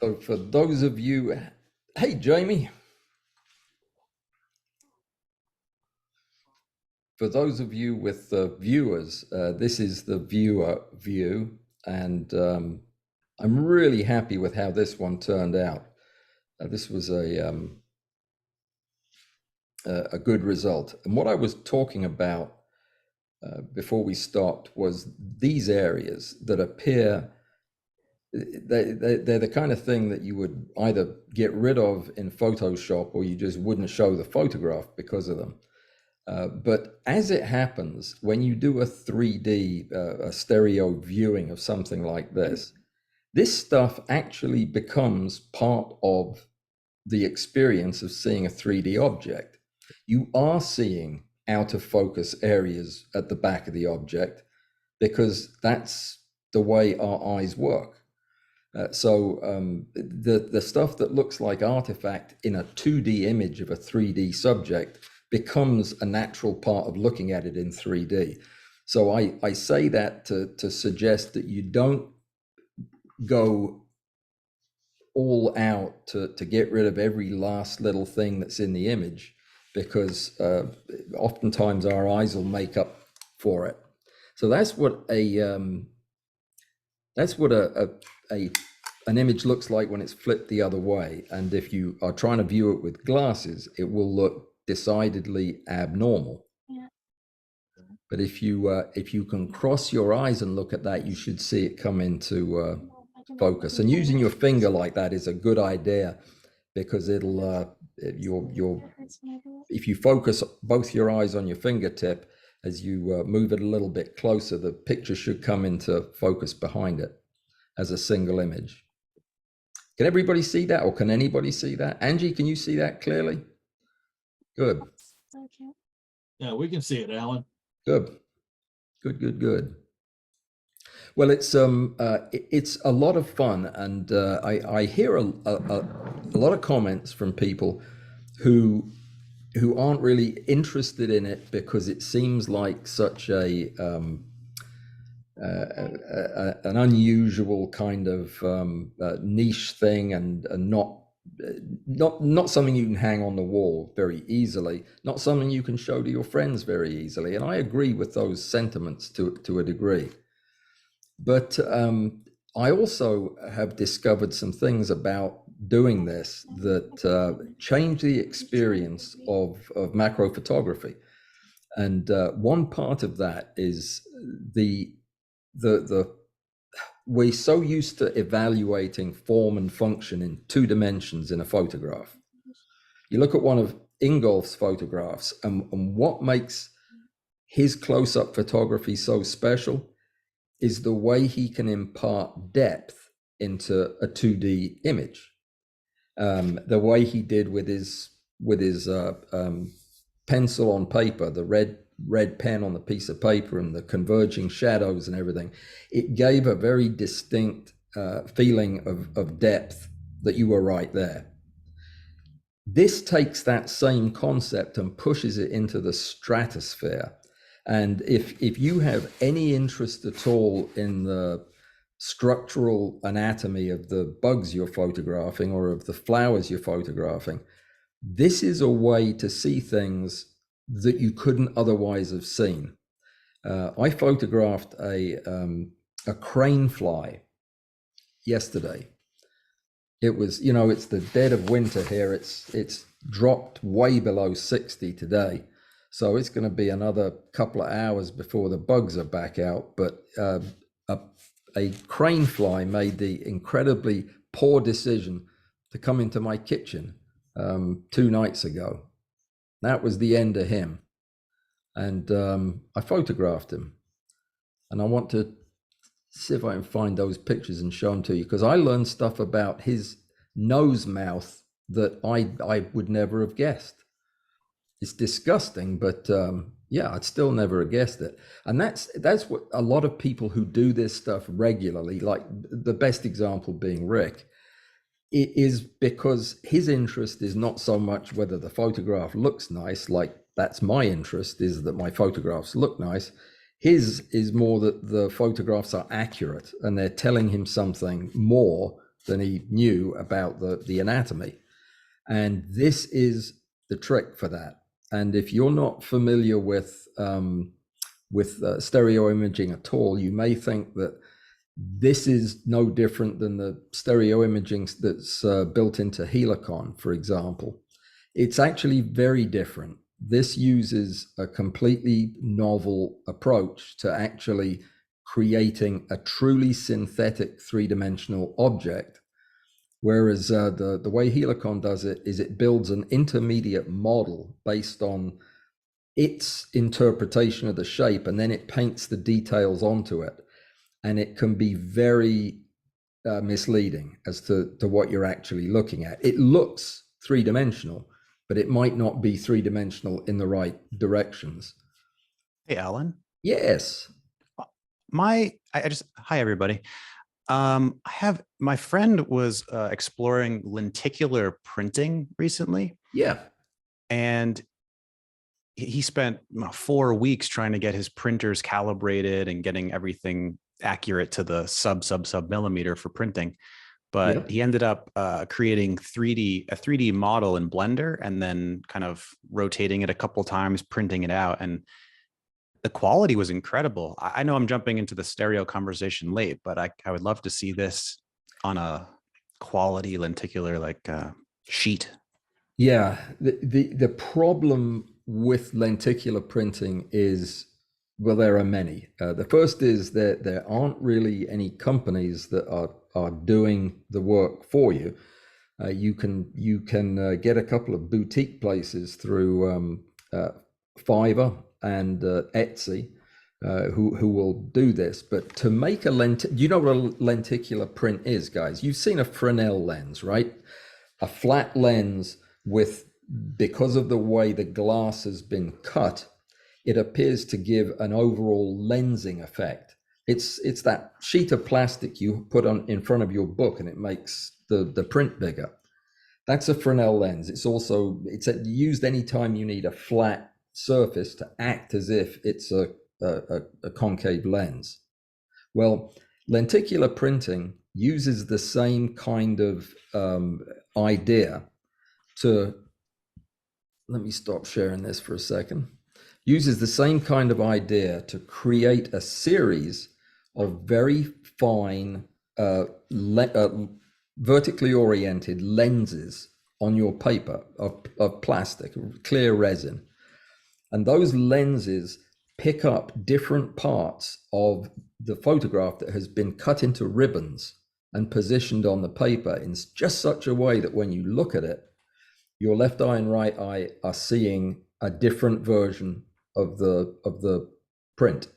So for those of you, hey, Jamie. For those of you with the viewers, this is the viewer view, and I'm really happy with how this one turned out. This was a good result. And what I was talking about before we stopped was these areas that appear, they're the kind of thing that you would either get rid of in Photoshop or you just wouldn't show the photograph because of them. But as it happens, when you do a 3D, a stereo viewing of something like this, this stuff actually becomes part of the experience of seeing a 3D object. You are seeing out of focus areas at the back of the object because that's the way our eyes work. So the stuff that looks like artifact in a 2D image of a 3D subject becomes a natural part of looking at it in 3D. So I say that to suggest that you don't go all out to get rid of every last little thing that's in the image, because oftentimes our eyes will make up for it. So that's what an image looks like when it's flipped the other way. And if you are trying to view it with glasses, it will look decidedly abnormal. Yeah. But if you can cross your eyes and look at that, you should see it come into focus. And using your finger like that is a good idea, because it'll if you focus both your eyes on your fingertip, as you move it a little bit closer, the picture should come into focus behind it as a single image. Can everybody see that, or can anybody see that? Angie, can you see that clearly? Good. Yeah, we can see it, Alan. Good. Good. Well, it's a lot of fun, and I hear a lot of comments from people who aren't really interested in it because it seems like such an unusual kind of niche thing, and not something you can hang on the wall very easily, not something you can show to your friends very easily. And I agree with those sentiments to a degree. But I also have discovered some things about doing this that change the experience of macro photography. And one part of that is we're so used to evaluating form and function in 2 dimensions in a photograph. You look at one of Ingolf's photographs, and what makes his close-up photography so special is the way he can impart depth into a 2D image. The way he did with his pencil on paper, the red pen on the piece of paper, and the converging shadows and everything, it gave a very distinct feeling of depth, that you were right there. This takes that same concept and pushes it into the stratosphere. And if you have any interest at all in the structural anatomy of the bugs you're photographing or of the flowers you're photographing, this is a way to see things that you couldn't otherwise have seen. I photographed a crane fly yesterday. It was, it's the dead of winter here. It's dropped way below 60 today. So it's going to be another couple of hours before the bugs are back out. But a crane fly made the incredibly poor decision to come into my kitchen 2 nights ago. That was the end of him. And I photographed him. And I want to see if I can find those pictures and show them to you, because I learned stuff about his nose mouth that I would never have guessed. It's disgusting, but yeah, I'd still never have guessed it. And that's what a lot of people who do this stuff regularly, like the best example being Rick, it is because his interest is not so much whether the photograph looks nice, like that's my interest, is that my photographs look nice. His is more that the photographs are accurate and they're telling him something more than he knew about the anatomy. And this is the trick for that. And if you're not familiar with stereo imaging at all, you may think that this is no different than the stereo imaging that's built into Helicon, for example. It's actually very different. This uses a completely novel approach to actually creating a truly synthetic three-dimensional object. Whereas the way Helicon does it is it builds an intermediate model based on its interpretation of the shape, and then it paints the details onto it. And it can be very misleading as to what you're actually looking at. It looks three-dimensional, but it might not be three-dimensional in the right directions. Hey, Alan. Yes. Hi, everybody. My friend was exploring lenticular printing recently. Yeah. And he spent 4 weeks trying to get his printers calibrated and getting everything accurate to the sub millimeter for printing. But he ended up creating a 3D model in Blender and then kind of rotating it a couple times, printing it out. And the quality was incredible. I know I'm jumping into the stereo conversation late, but I would love to see this on a quality lenticular sheet. Yeah, the problem with lenticular printing is, well, there are many. The first is that there aren't really any companies that are doing the work for you. You can get a couple of boutique places through Fiverr and Etsy who will do this. But to make a you know what a lenticular print is, guys? You've seen a Fresnel lens, right? A flat lens with, because of the way the glass has been cut, it appears to give an overall lensing effect. It's that sheet of plastic you put on in front of your book and it makes the print bigger. That's a Fresnel lens. It's used anytime you need a flat surface to act as if it's a concave lens. Well, lenticular printing uses the same kind of idea to, let me stop sharing this for a second, uses the same kind of idea to create a series of very fine vertically oriented lenses on your paper of plastic, clear resin. And those lenses pick up different parts of the photograph that has been cut into ribbons and positioned on the paper in just such a way that when you look at it, your left eye and right eye are seeing a different version of the print.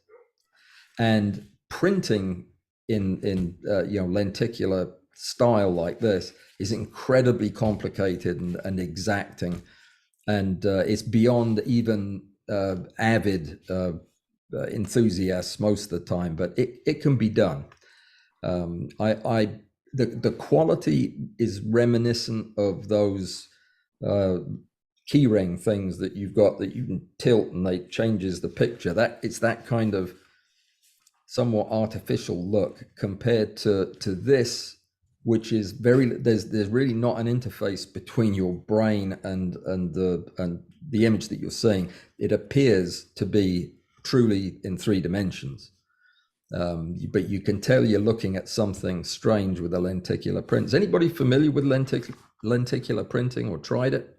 And printing in lenticular style like this is incredibly complicated and exacting, and it's beyond even avid enthusiasts most of the time, but it can be done. The quality is reminiscent of those keyring things that you've got that you can tilt and they changes the picture. That it's that kind of somewhat artificial look compared to this, which is there's really not an interface between your brain and the image that you're seeing. It appears to be truly in 3 dimensions, but you can tell you're looking at something strange with a lenticular print. Is anybody familiar with lenticular printing or tried it?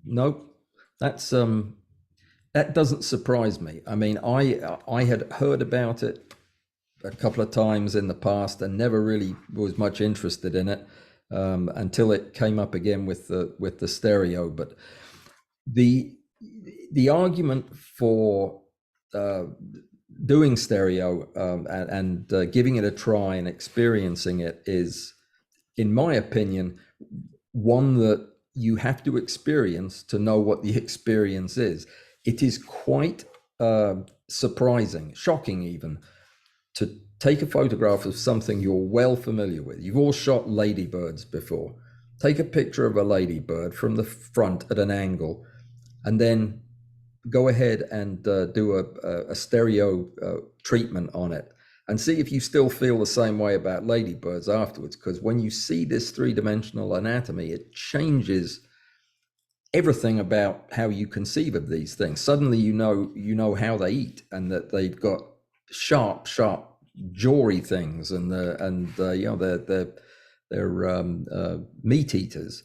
No, that doesn't surprise me. I mean, I had heard about it a couple of times in the past and never really was much interested in it until it came up again with the stereo. But the argument for doing stereo and giving it a try and experiencing it is, in my opinion, one that you have to experience to know what the experience is. It is quite surprising, shocking even, to take a photograph of something you're well familiar with. You've all shot ladybirds before. Take a picture of a ladybird from the front at an angle, and then go ahead and do a stereo treatment on it. and see if you still feel the same way about ladybirds afterwards. Because when you see this three-dimensional anatomy, it changes everything about how you conceive of these things. Suddenly you know how they eat, and that they've got sharp jawy things, and you know, they're meat eaters.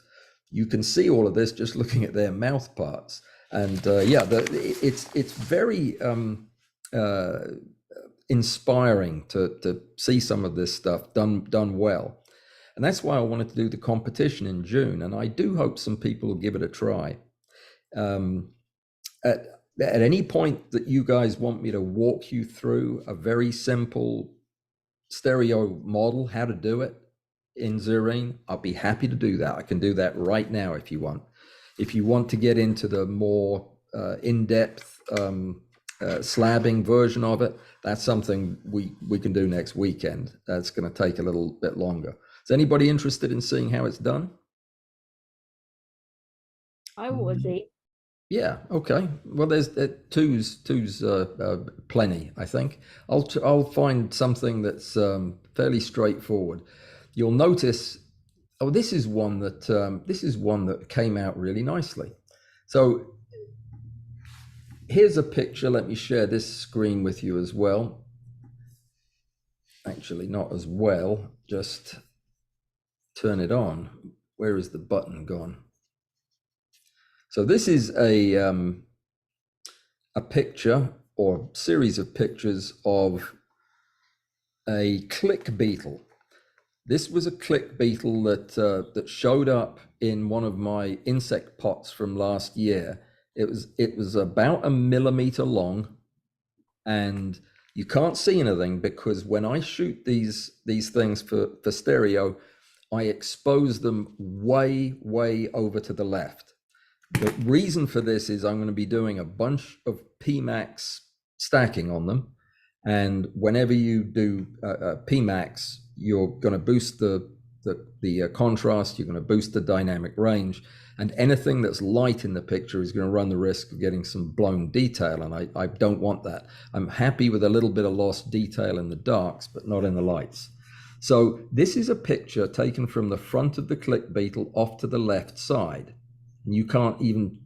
You can see all of this just looking at their mouth parts, and it's very inspiring to see some of this stuff done well. And that's why I wanted to do the competition in June, and I do hope some people will give it a try. At any point that you guys want me to walk you through a very simple stereo model, how to do it in Zerine, I'll be happy to do that. I can do that right now if you want. If you want to get into the more in-depth slabbing version of it, that's something we can do next weekend. That's going to take a little bit longer. Is anybody interested in seeing how it's done? I would be. Yeah. Okay. Well, there's two's plenty. I think I'll find something that's fairly straightforward. You'll notice. Oh, this is one that came out really nicely. So here's a picture. Let me share this screen with you as well. Actually, not as well. Just turn it on. Where is the button gone? So this is a picture or series of pictures of a click beetle. This was a click beetle that showed up in one of my insect pots from last year. It was about 1 millimeter long, and you can't see anything because when I shoot these things for stereo, I expose them way over to the left. The reason for this is I'm going to be doing a bunch of PMax stacking on them, and whenever you do PMax, you're going to boost the contrast, you're going to boost the dynamic range, and anything that's light in the picture is going to run the risk of getting some blown detail, and I don't want that. I'm happy with a little bit of lost detail in the darks, but not in the lights. So this is a picture taken from the front of the click beetle off to the left side. You can't even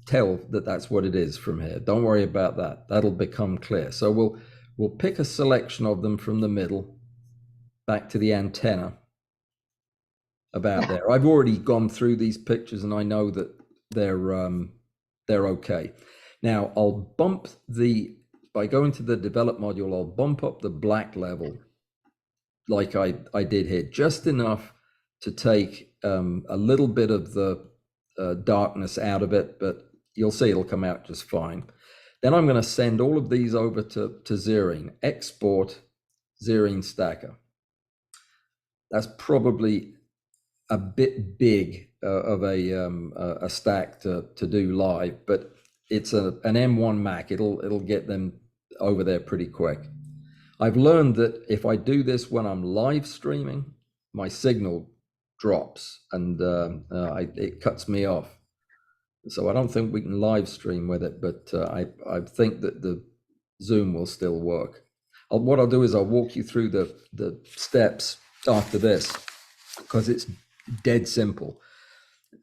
tell that that's what it is from here. Don't worry about that. That'll become clear. So we'll pick a selection of them from the middle back to the antenna about there. I've already gone through these pictures and I know that they're okay. Now I'll by going to the develop module, I'll bump up the black level like I did here, just enough to take a little bit of the darkness out of it, but you'll see it'll come out just fine. Then I'm going to send all of these over to Zerine, export Zerine stacker. That's probably a bit big of a stack to do live, but it's an M1 Mac. It'll get them over there pretty quick. I've learned that if I do this when I'm live streaming, my signal drops and it cuts me off. So I don't think we can live stream with it, but I think that the Zoom will still work. What I'll do is I'll walk you through the steps after this, because it's dead simple.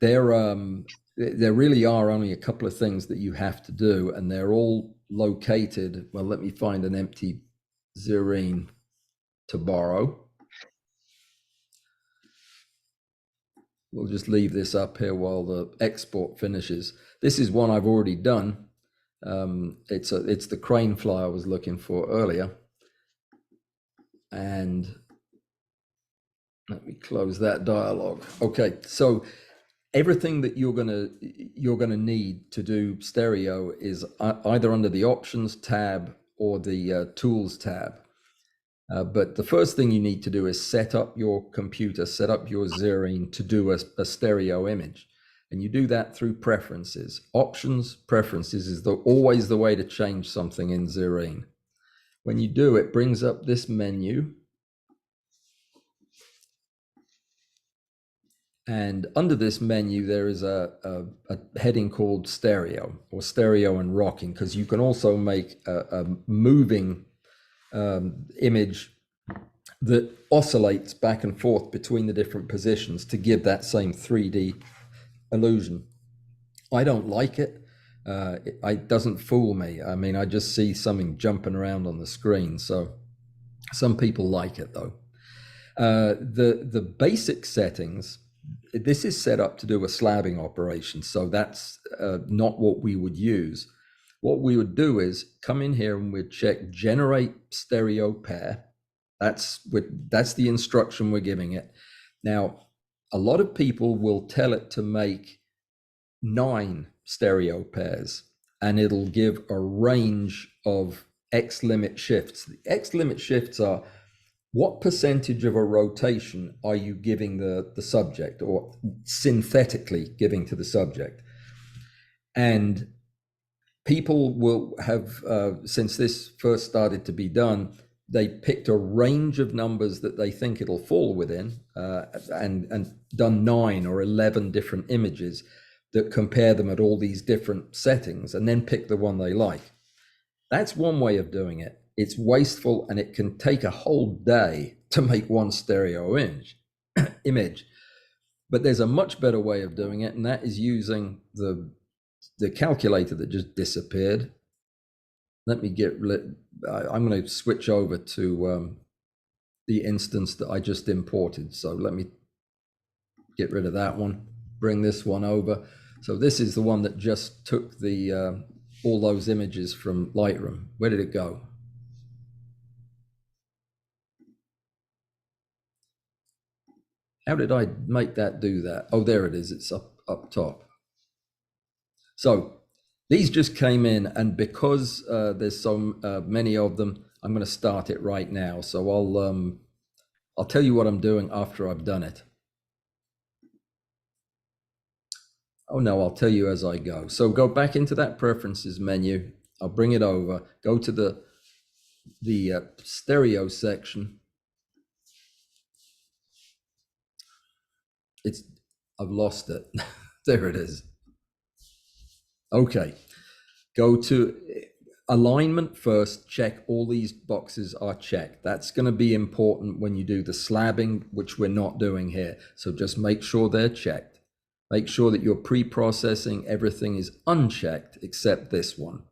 There really are only a couple of things that you have to do, and they're all located. Well, let me find an empty Zerine to borrow. We'll just leave this up here while the export finishes. This is one I've already done. It's the crane fly I was looking for earlier. And let me close that dialog. Okay, so everything that you're gonna need to do stereo is either under the options tab or the tools tab. But the first thing you need to do is set up your computer, set up your Zerine to do a stereo image. And you do that through preferences. Options, preferences is always the way to change something in Zerine. When you do, it brings up this menu. And under this menu, there is a heading called stereo, or stereo and rocking, because you can also make a moving image that oscillates back and forth between the different positions to give that same 3D illusion. I don't like it. It doesn't fool me. I mean, I just see something jumping around on the screen. So some people like it though. The basic settings, this is set up to do a slabbing operation. So that's not what we would use. What we would do is come in here and we'd check generate stereo pair. That's the instruction we're giving it. Now, a lot of people will tell it to make 9 stereo pairs, and it'll give a range of X limit shifts. The X limit shifts are what percentage of a rotation are you giving the subject, or synthetically giving to the subject. And people will have, since this first started to be done, they picked a range of numbers that they think it'll fall within, and done 9 or 11 different images that compare them at all these different settings, and then pick the one they like. That's one way of doing it. It's wasteful, and it can take a whole day to make one stereo image. But there's a much better way of doing it, and that is using the calculator that just disappeared. Let me I'm going to switch over to the instance that I just imported. So let me get rid of that one, bring this one over. So this is the one that just took the all those images from Lightroom. Where did it go? How did I make that do that? Oh, there it is. It's up top. So these just came in, and because there's so many of them, I'm going to start it right now. So I'll tell you what I'm doing after I've done it. Oh no, I'll tell you as I go. So go back into that preferences menu. I'll bring it over. Go to the stereo section. I've lost it. There it is. Okay. Go to alignment first. Check all these boxes are checked. That's going to be important when you do the slabbing, which we're not doing here. So just make sure they're checked. Make sure that your pre-processing, everything is unchecked except this one.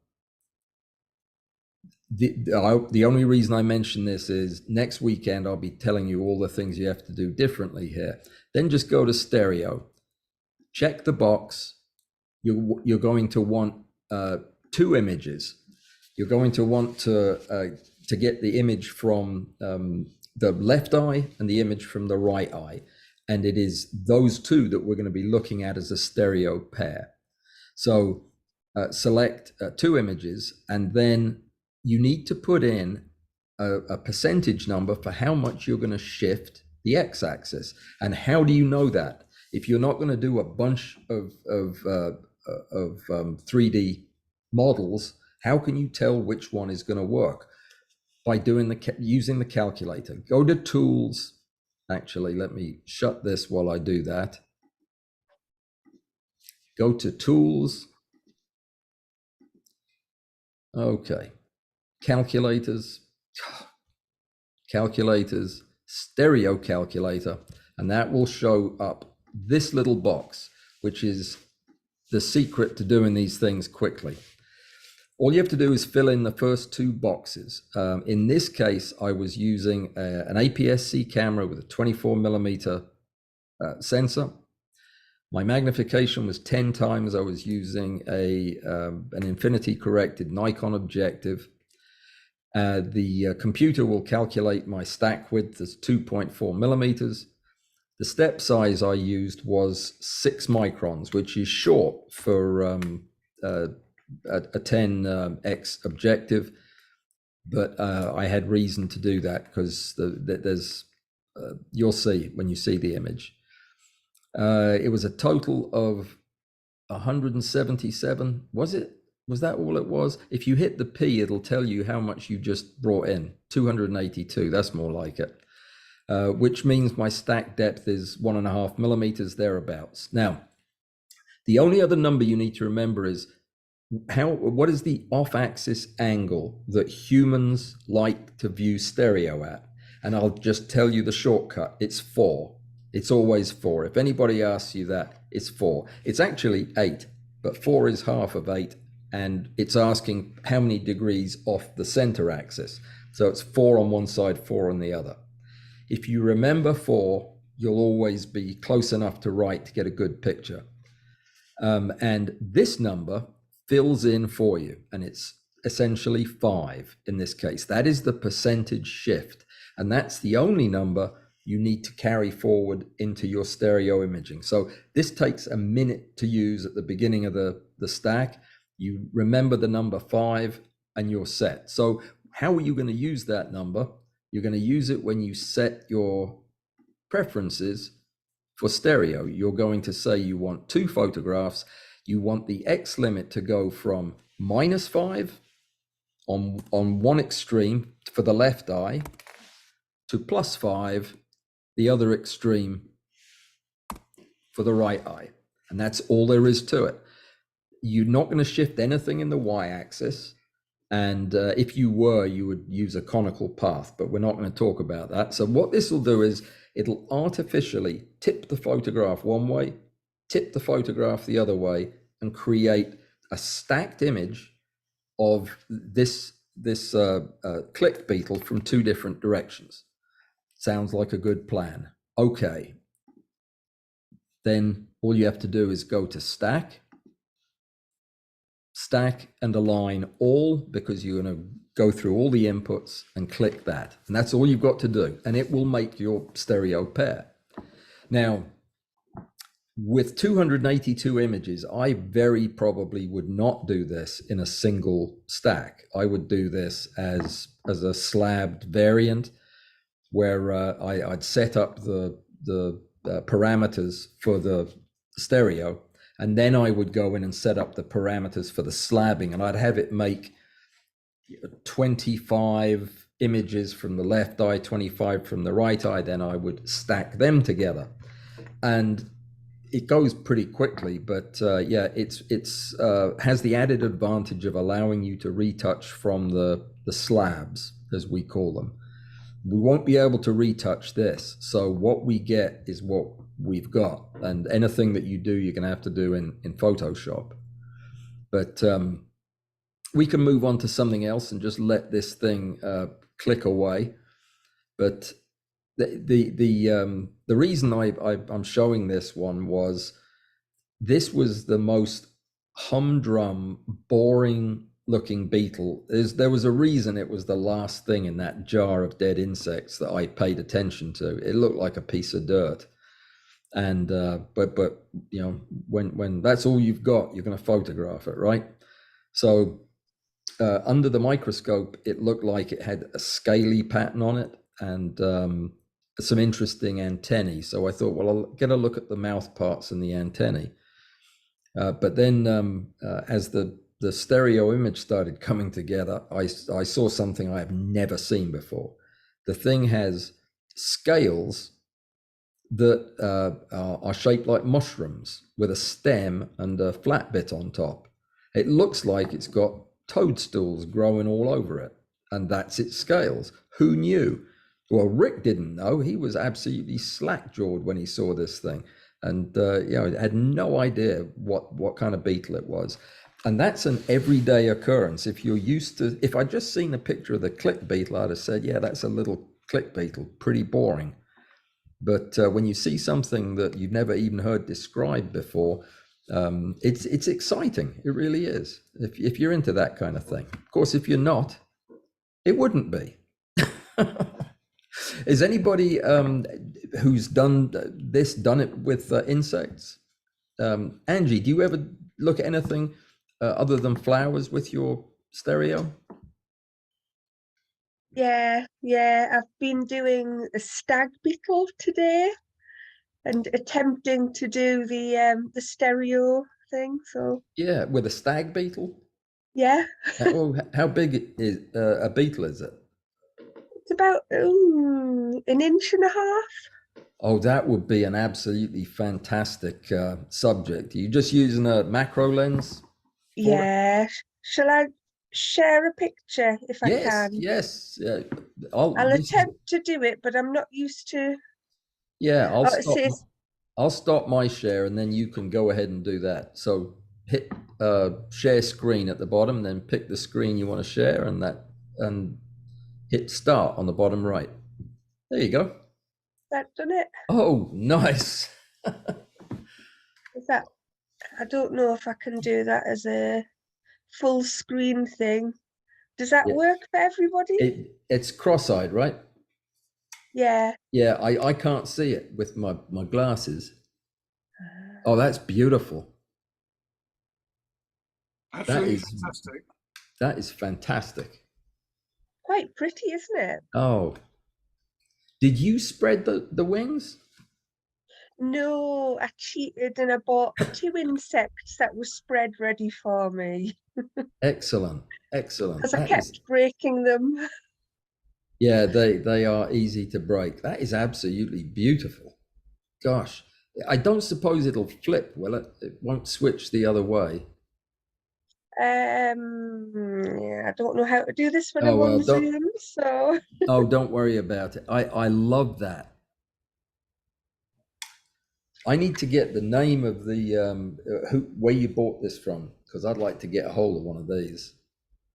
The only reason I mention this is next weekend I'll be telling you all the things you have to do differently here. Then just go to stereo, check the box. You're going to want 2 images. You're going to want to get the image from the left eye and the image from the right eye. And it is those 2 that we're going to be looking at as a stereo pair. So select 2 images, and then you need to put in a percentage number for how much you're going to shift the x-axis. And how do you know that? If you're not going to do a bunch of 3D models, how can you tell which one is going to work? By using the calculator. Go to Tools. Actually, let me shut this while I do that. Go to Tools. Okay. Calculators, stereo calculator, and that will show up this little box, which is the secret to doing these things quickly. All you have to do is fill in the first 2 boxes. In this case, I was using an APS-C camera with a 24mm sensor. My magnification was 10 times. I was using an infinity corrected Nikon objective. The computer will calculate my stack width as 2.4 millimeters. The step size I used was 6 microns, which is short for a 10x objective, but I had reason to do that because there's you'll see when you see the image. It was a total of 177. Was that all it was? If you hit the P, it'll tell you how much you just brought in. 282. That's more like it. Which means my stack depth is 1.5 millimeters thereabouts. Now, the only other number you need to remember is what is the off-axis angle that humans like to view stereo at? And I'll just tell you the shortcut. It's 4. It's always 4. If anybody asks you that, it's 4. It's actually 8, but 4 is half of 8, and it's asking how many degrees off the center axis. So it's 4 on one side, 4 on the other. If you remember 4, you'll always be close enough to right to get a good picture. And this number fills in for you, and it's essentially 5 in this case. That is the percentage shift, and that's the only number you need to carry forward into your stereo imaging. So this takes a minute to use at the beginning of the stack. You remember the number 5 and you're set. So how are you going to use that number? You're going to use it when you set your preferences for stereo. You're going to say you want 2 photographs. You want the X limit to go from -5 on one extreme for the left eye to +5 the other extreme for the right eye. And that's all there is to it. You're not going to shift anything in the y-axis. And if you were, you would use a conical path, but we're not going to talk about that. So what this will do is it'll artificially tip the photograph one way, tip the photograph the other way, and create a stacked image of this click beetle from 2 different directions. Sounds like a good plan. Okay. Then all you have to do is go to stack and align all, because you're going to go through all the inputs and click that. And that's all you've got to do. And it will make your stereo pair. Now, with 282 images, I very probably would not do this in a single stack. I would do this as a slabbed variant, where I'd set up the parameters for the stereo, and then I would go in and set up the parameters for the slabbing, and I'd have it make 25 images from the left eye, 25 from the right eye. Then I would stack them together, and it goes pretty quickly. But yeah, it's has the added advantage of allowing you to retouch from the slabs, as we call them. We won't be able to retouch this. So what we get is what we've got. And anything that you do, you're going to have to do in Photoshop. But we can move on to something else and just let this thing click away. But the reason I'm showing this one was, this was the most humdrum, boring looking beetle. There was a reason it was the last thing in that jar of dead insects that I paid attention to. It looked like a piece of dirt. And but you know, when that's all you've got, you're going to photograph it, right? So under the microscope, it looked like it had a scaly pattern on it, and some interesting antennae. So I thought, well, I'll get a look at the mouth parts and the antennae. But then as the stereo image started coming together, I saw something I have never seen before. The thing has scales that are shaped like mushrooms with a stem and a flat bit on top. It looks like it's got toadstools growing all over it, and that's its scales. Who knew? Well, Rick didn't know. He was absolutely slack-jawed when he saw this thing, and you know, had no idea what kind of beetle it was. And that's an everyday occurrence. If you're used to, if I'd just seen a picture of the click beetle, I'd have said, yeah, that's a little click beetle, pretty boring. But when you see something that you've never even heard described before, it's exciting. It really is. If you're into that kind of thing. Of course, if you're not, it wouldn't be. Is anybody who's done it with insects? Angie, do you ever look at anything other than flowers with your stereo? Yeah, I've been doing a stag beetle today and attempting to do the stereo thing. So yeah, with a stag beetle. Yeah. How big is a beetle? Is it? It's about an inch and a half. Oh, that would be an absolutely fantastic subject. Are you just using a macro lens? Yeah. Shall I share a picture if I Yes, can? yes. I'll this is- attempt to do it, but I'm not used to. yeah, Oh, it says I'll stop my share and then you can go ahead and do that. So hit share screen at the bottom, then pick the screen you want to share and hit start on the bottom right. There you go. that done it. Oh, nice. Is that? I don't know if I can do that as a full screen thing. Does that Yeah. work for everybody? It's cross-eyed, right? Yeah. Yeah, I can't see it with my glasses. Oh, that's beautiful. Absolutely is- fantastic. That is fantastic. Quite pretty, isn't it? Oh, did you spread the wings? No, I cheated and I bought 2 insects that were spread ready for me Excellent, excellent. because I That is, kept breaking them. yeah, they are easy to break. That is absolutely beautiful. Gosh, I don't suppose it'll flip, will it? It won't switch the other way. Yeah, I don't know how to do this when Oh, I'm well, on Zoom, so Oh, don't worry about it. I love that. I need to get the name of the where you bought this from, because I'd like to get a hold of one of these.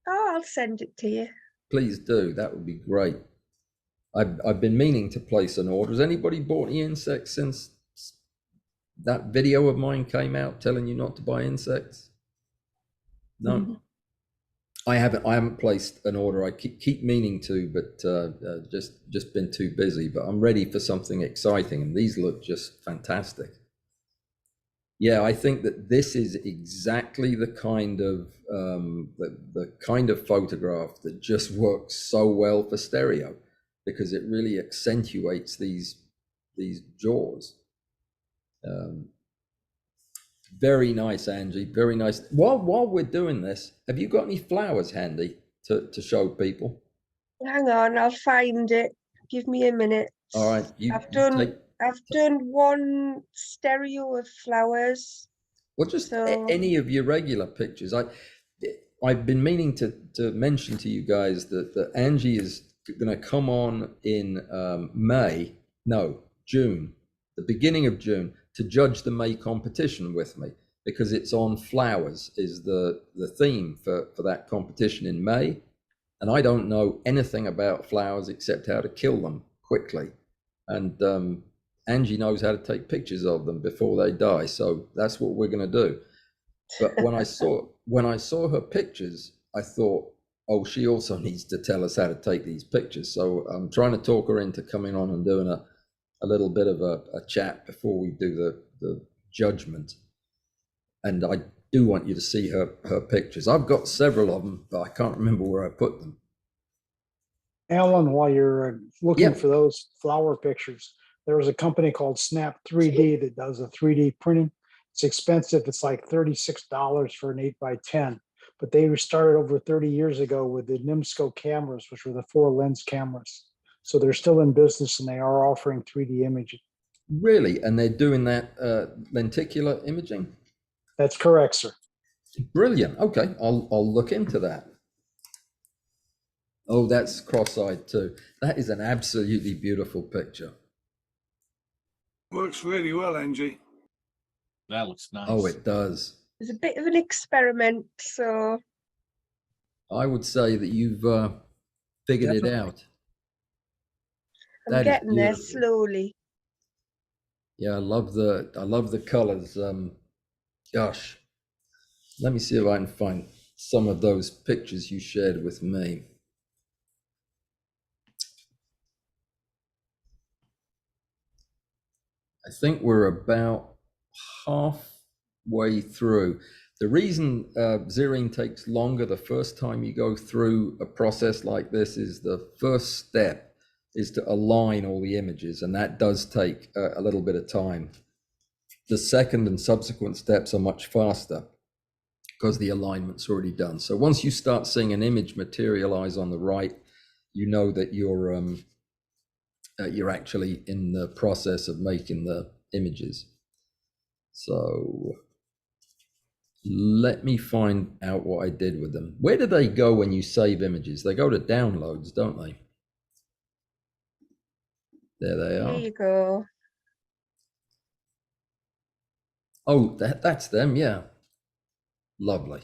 oh, I'll send it to you. Please do. That would be great. I've been meaning to place an order. Has anybody bought any insects since that video of mine came out telling you not to buy insects? No. I haven't placed an order. I keep meaning to, but just been too busy. But I'm ready for something exciting, and these look just fantastic. Yeah, I think that this is exactly the kind of the kind of photograph that just works so well for stereo, because it really accentuates these jaws. Very nice, Angie. Very nice. While we're doing this, have you got any flowers handy to show people? Hang on, I'll find it. Give me a minute. All right, I've done 1 stereo of flowers. Well, just So any of your regular pictures. I've been meaning to mention to you guys that Angie is going to come on in June, the beginning of June, to judge the May competition with me, because it's on flowers is the theme for that competition in May. And I don't know anything about flowers except how to kill them quickly. And Angie knows how to take pictures of them before they die. So that's what we're going to do. But when I saw her pictures, I thought, oh, she also needs to tell us how to take these pictures. So I'm trying to talk her into coming on and doing a little bit of a chat before we do the judgment. And I do want you to see her pictures. I've got several of them, but I can't remember where I put them. Alan, while you're looking Yep. for those flower pictures, there was a company called Snap 3D that does a 3D printing. It's expensive. It's like $36 for an 8x10, but they started over 30 years ago with the Nimsco cameras, which were the 4-lens cameras. So they're still in business and they are offering 3D imaging. Really? And they're doing that lenticular imaging? That's correct, sir. Brilliant. Okay, I'll look into that. Oh, that's cross-eyed too. That is an absolutely beautiful picture. Works really well, Angie. That looks nice. Oh, it does. it's a bit of an experiment. So I would say that you've figured it out. I'm That is getting there beautiful. slowly. Yeah, I love the colors. Gosh, let me see if I can find some of those pictures you shared with me. I think we're about halfway through. The reason zeroing takes longer the first time you go through a process like this is the first step is to align all the images, and that does take a little bit of time. The second and subsequent steps are much faster because the alignment's already done. So once you start seeing an image materialize on the right, you know that you're actually in the process of making the images. So Let me find out what I did with them. Where do they go when you save images? They go to downloads, don't they? There they Here are. you go. Oh, that's them. Yeah. Lovely.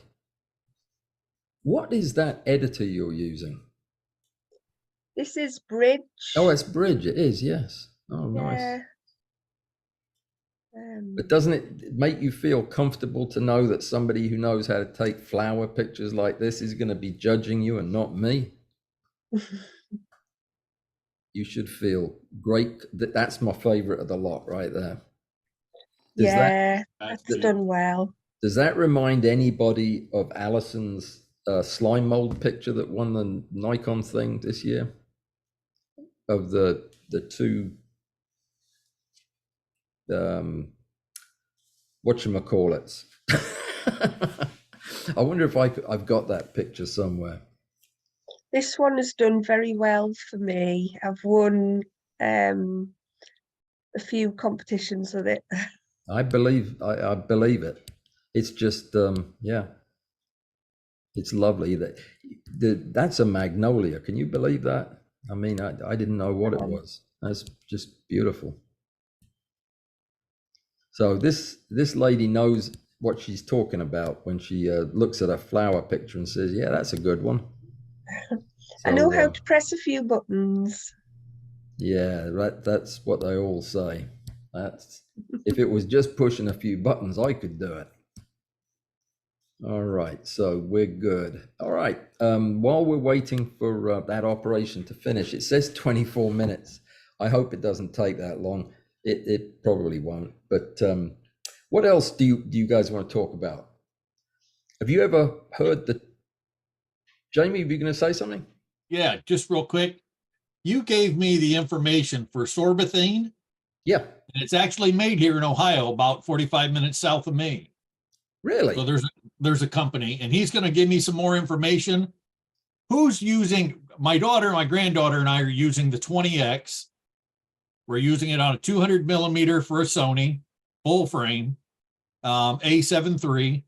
What is that editor you're using? This is Bridge. Oh, it's Bridge. It is. Yes. Oh, Yeah. nice. But doesn't it make you feel comfortable to know that somebody who knows how to take flower pictures like this is going to be judging you and not me? You should feel great. That's my favorite of the lot right there. Yeah, that's done well. Does that remind anybody of Alison's slime mold picture that won the Nikon thing this year? Of the two, whatchamacallits. I wonder if I've got that picture somewhere. This one has done very well for me. I've won a few competitions with it. I believe it. It's just yeah, it's lovely. That's a magnolia. Can you believe that? I mean, I didn't know what it was. That's just beautiful. So this lady knows what she's talking about when she looks at a flower picture and says, yeah, that's a good one. I know how to press a few buttons. Yeah, that's what they all say. That's if it was just pushing a few buttons, I could do it. All right, so we're good. All right, while we're waiting for that operation to finish, it says 24 minutes. I hope it doesn't take that long. It probably won't. But what else do you guys want to talk about? Have you ever heard the Jamie? Are you going to say something? Yeah, just real quick. You gave me the information for sorbithane. Yeah. And it's actually made here in Ohio, about 45 minutes south of Maine. Really? So there's a company, and he's going to give me some more information. Who's using, my daughter, my granddaughter, and I are using the 20X. We're using it on a 200 millimeter for a Sony full frame, A7 III.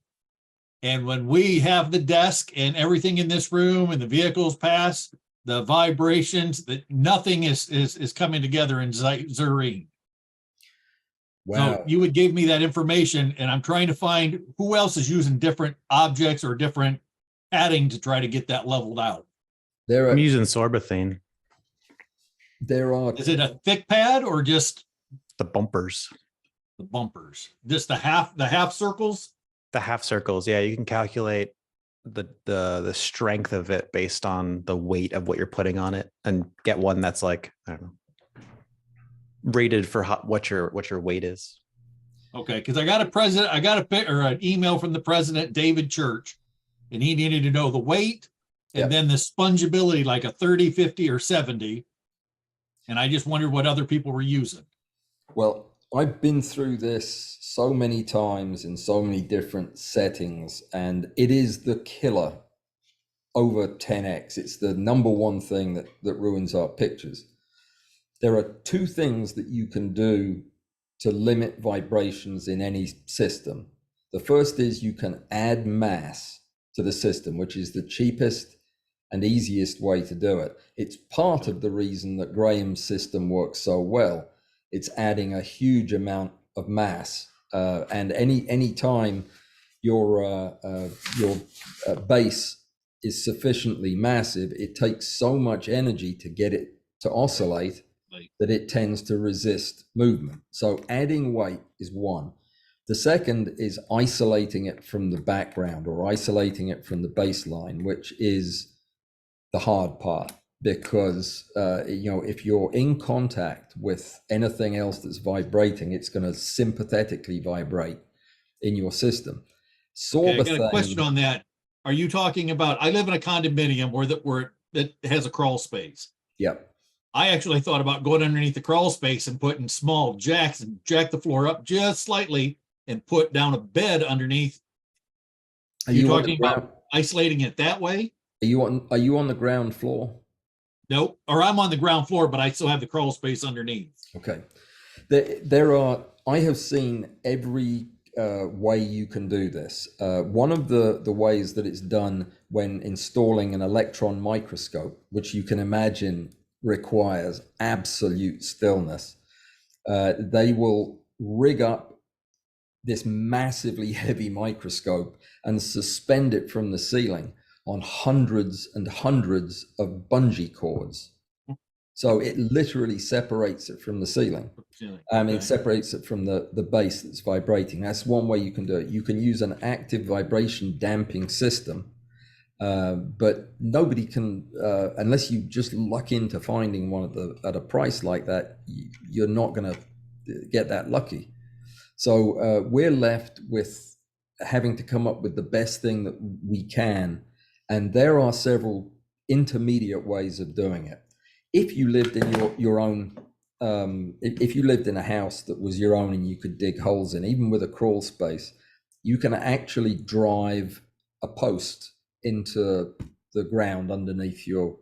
And when we have the desk and everything in this room and the vehicles pass, the vibrations, that nothing is coming together in Zurine. Wow. So you would give me that information, and I'm trying to find who else is using different objects or different padding to try to get that leveled out. I'm using sorbithane. Is it a thick pad or just the bumpers? The bumpers, just the half circles. The half circles, yeah. You can calculate the strength of it based on the weight of what you're putting on it, and get one that's like, I don't know, rated for what your weight is. Okay, because I got an email from the president, David Church, and he needed to know the weight and then the spongeability, like a 30, 50, or 70. And I just wondered what other people were using. Well, I've been through this so many times in so many different settings, and it is the killer over 10x. It's the number one thing that ruins our pictures. There are two things that you can do to limit vibrations in any system. The first is you can add mass to the system, which is the cheapest and easiest way to do it. It's part of the reason that Graham's system works so well. It's adding a huge amount of mass, and any time your base is sufficiently massive, it takes so much energy to get it to oscillate that it tends to resist movement. So adding weight is one. The second is isolating it from the background or isolating it from the baseline, which is the hard part, because if you're in contact with anything else that's vibrating, it's going to sympathetically vibrate in your system. Okay, I got a question on that. Are you talking about, I live in a condominium where it has a crawl space. Yep. I actually thought about going underneath the crawl space and putting small jacks and jack the floor up just slightly and put down a bed underneath. Are you talking about isolating it that way? Are you on the ground floor? Nope. Or I'm on the ground floor, but I still have the crawl space underneath. Okay. I have seen every way you can do this. One of the ways that it's done when installing an electron microscope, which you can imagine requires absolute stillness, they will rig up this massively heavy microscope and suspend it from the ceiling on hundreds and hundreds of bungee cords. So it literally separates it from the ceiling. I mean, it separates it from the base that's vibrating. That's one way you can do it. You can use an active vibration damping system, but nobody can, unless you just luck into finding one at a price like that, you're not going to get that lucky. So we're left with having to come up with the best thing that we can. And there are several intermediate ways of doing it. If you lived in your own, if you lived in a house that was your own and you could dig holes in, even with a crawl space, you can actually drive a post into the ground underneath your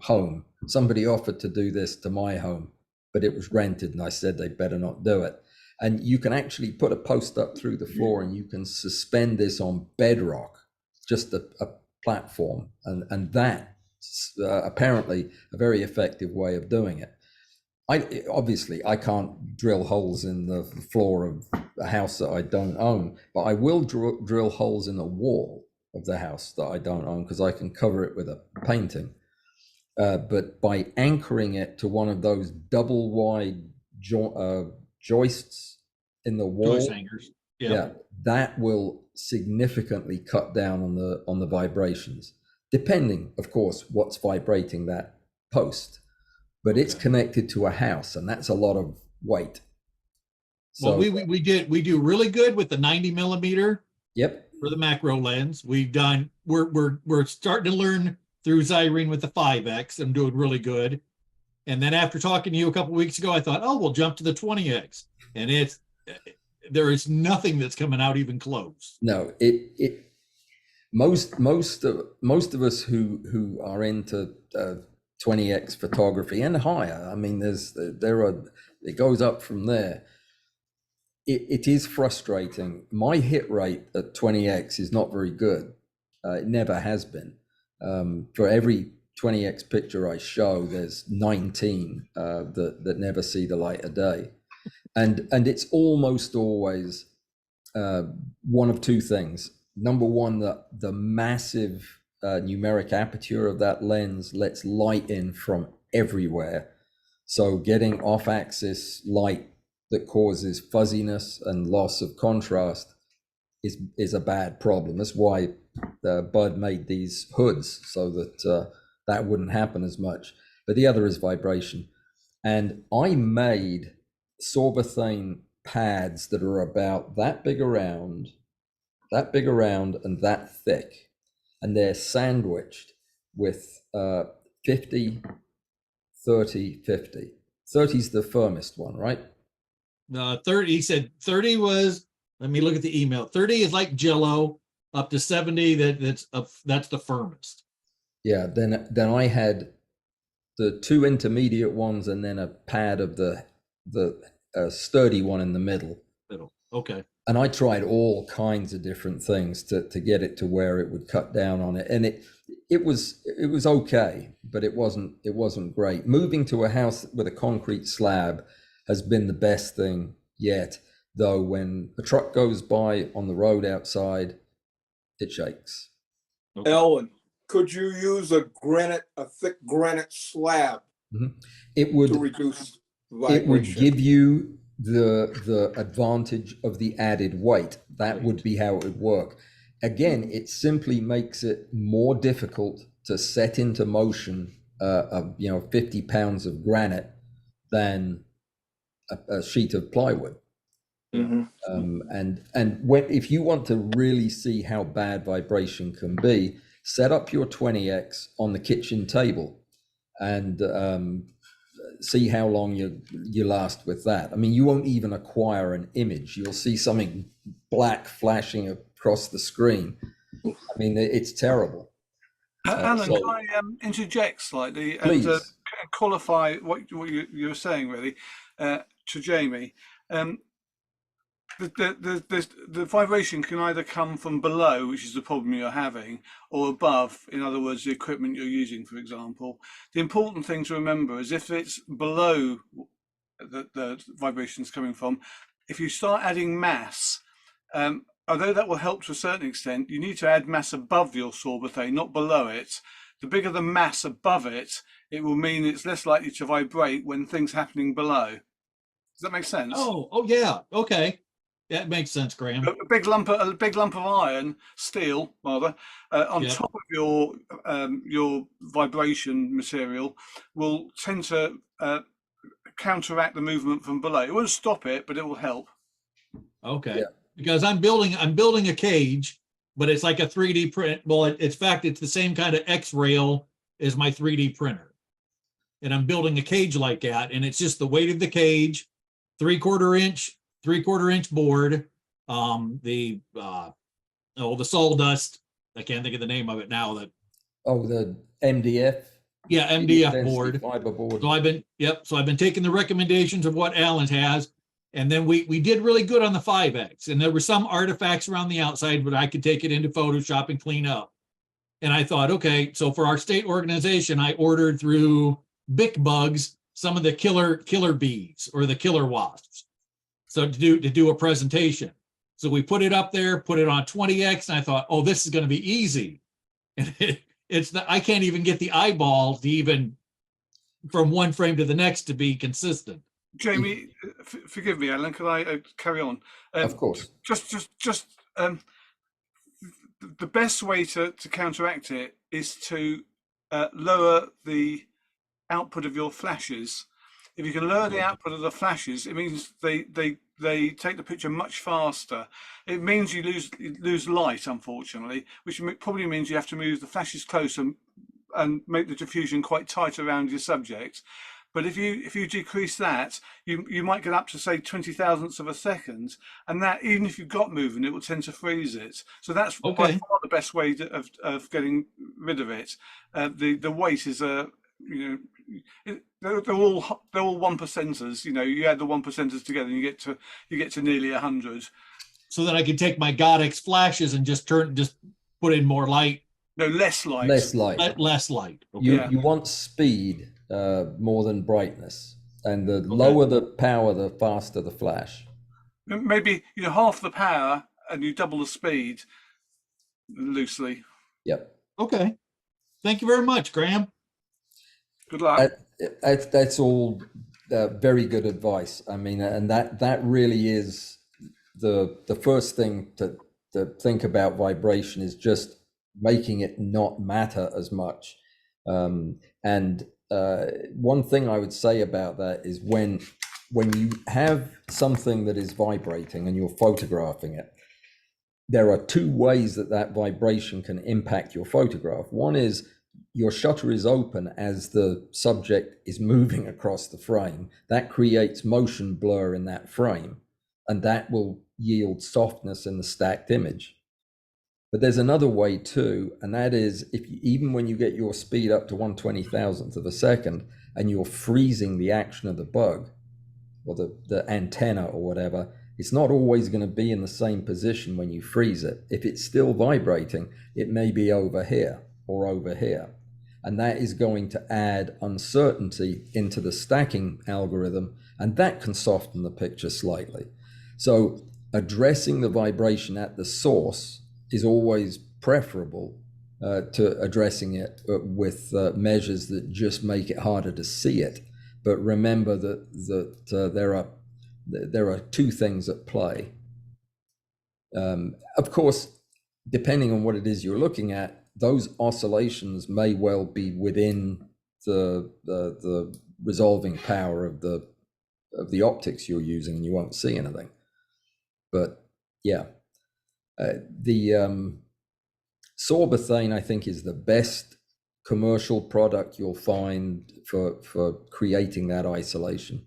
home. Somebody offered to do this to my home, but it was rented, and I said they better not do it. And you can actually put a post up through the floor, and you can suspend this on bedrock, just a platform, and that apparently a very effective way of doing it. Obviously I can't drill holes in the floor of a house that I don't own, but I will drill holes in the wall of the house that I don't own, because I can cover it with a painting. But by anchoring it to one of those double wide joists in the wall, Joist hangers. yeah, that will significantly cut down on the vibrations, depending, of course, what's vibrating that post. But it's connected to a house, and that's a lot of weight. So, well, we do really good with the 90 millimeter. Yep. For the macro lens, we're starting to learn through Zyrene with the 5X. I'm doing really good. And then after talking to you a couple of weeks ago, I thought, oh, we'll jump to the 20X, and there is nothing that's coming out even close. No, most of us who are into 20X photography and higher, I mean, it goes up from there. It is frustrating. My hit rate at 20X is not very good. It never has been. For every 20X picture I show, there's 19 that never see the light of day. And it's almost always one of two things. Number one, the massive numeric aperture of that lens lets light in from everywhere. So getting off-axis light that causes fuzziness and loss of contrast is a bad problem. That's why Bud made these hoods, so that that wouldn't happen as much. But the other is vibration. And I made sorbothane pads that are about that big around and that thick, and they're sandwiched with 50, 30, 50. 30 is the firmest one, right? 30, he said 30 was, let me look at the email. 30 is like Jello, up to 70, that's the firmest. Yeah, then I had the two intermediate ones, and then a pad of the sturdy one in the middle. Okay. And I tried all kinds of different things to get it to where it would cut down on it, and it was okay, but it wasn't great. Moving to a house with a concrete slab has been the best thing yet, though. When a truck goes by on the road outside, it shakes. Okay. Ellen, could you use a thick granite slab? Mm-hmm. It would to reduce vibration. It would give you the advantage of the added weight. That would be how it would work. Again, it simply makes it more difficult to set into motion 50 pounds of granite than a sheet of plywood. Mm-hmm. If you want to really see how bad vibration can be, set up your 20X on the kitchen table and see how long you last with that. I mean, you won't even acquire an image. You'll see something black flashing across the screen. I mean, it's terrible. Alan, can I interject slightly and qualify what you were saying, really, to Jamie? the vibration can either come from below, which is the problem you're having, or above, in other words, the equipment you're using, for example. The important thing to remember is if it's below the vibrations coming from, if you start adding mass, although that will help to a certain extent, you need to add mass above your sorbethane, not below it. The bigger the mass above it, it will mean it's less likely to vibrate when things happening below. Does that make sense? Oh yeah. Okay. That makes sense, Graham. A big lump of iron, steel rather, on Yeah. top of your vibration material will tend to counteract the movement from below. It won't stop it, but it will help. Okay. Yeah. Because I'm building a cage, but it's like a 3D print. Well, in fact, it's the same kind of X rail as my 3D printer. And I'm building a cage like that, and it's just the weight of the cage, 3/4 inch board, the sawdust. I can't think of the name of it now. The MDF. Yeah, MDF Density board. fiber board. So I've been taking the recommendations of what Alan has, and then we did really good on the 5X, and there were some artifacts around the outside, but I could take it into Photoshop and clean up. And I thought, okay, so for our state organization, I ordered through Bic Bugs some of the killer bees or the killer wasps. So to do a presentation. So we put it up there, put it on 20X, and I thought, oh, this is going to be easy. And I can't even get the eyeball to even from one frame to the next to be consistent. Jamie, forgive me, Alan. Can I carry on? Of course. Just the best way to counteract it is to lower the output of your flashes. If you can lower the output of the flashes, it means they take the picture much faster. It means you lose light, unfortunately, which probably means you have to move the flashes closer and make the diffusion quite tight around your subject. But if you decrease that, you might get up to say 20,000ths of a second, and that even if you've got movement, it will tend to freeze it. So that's by far the best way of getting rid of it. The weight is they're all 1%ers. You add the 1%ers together, and you get to nearly 100. So that I can take my Godex flashes and just put in more light. No, less light. Less light. Less light. Okay. You want speed more than brightness, and the lower the power, the faster the flash. Maybe half the power and you double the speed, loosely. Yep. Okay. Thank you very much, Graham. Good luck. That's all very good advice. I mean, and that really is the first thing to think about vibration, is just making it not matter as much. And one thing I would say about that is when you have something that is vibrating and you're photographing it, there are two ways that vibration can impact your photograph. One is your shutter is open as the subject is moving across the frame. That creates motion blur in that frame, and that will yield softness in the stacked image. But there's another way too, and that is even when you get your speed up to 1/20,000th of a second and you're freezing the action of the bug or the antenna or whatever, it's not always going to be in the same position when you freeze it. If it's still vibrating, it may be over here or over here. And that is going to add uncertainty into the stacking algorithm, and that can soften the picture slightly. So addressing the vibration at the source is always preferable to addressing it with measures that just make it harder to see it. But remember that there are two things at play. Of course, depending on what it is you're looking at, those oscillations may well be within the resolving power of the optics you're using, and you won't see anything. But yeah, the sorbethane, I think, is the best commercial product you'll find for creating that isolation.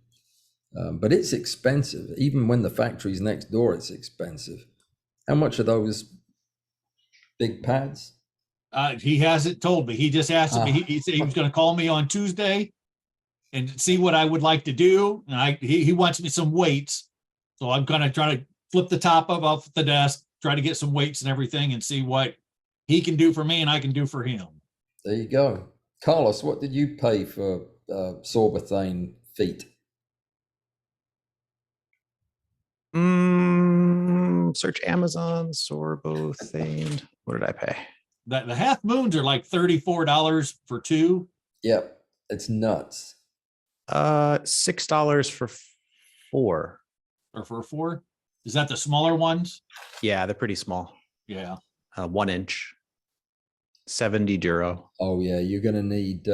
But it's expensive. Even when the factory's next door, it's expensive. How much are those big pads? He hasn't told me. He just asked me. He said he was going to call me on Tuesday and see what I would like to do. And he wants me some weights. So I'm going to try to flip the top off the desk, try to get some weights and everything and see what he can do for me and I can do for him. There you go. Carlos, what did you pay for Sorbothane feet? Search Amazon, Sorbothane. What did I pay? The half moons are like $34 for 2. Yep, it's nuts. $6 for 4. Or for 4. Is that the smaller ones? Yeah, they're pretty small. Yeah. 1 inch, 70 duro. Oh yeah, you're gonna need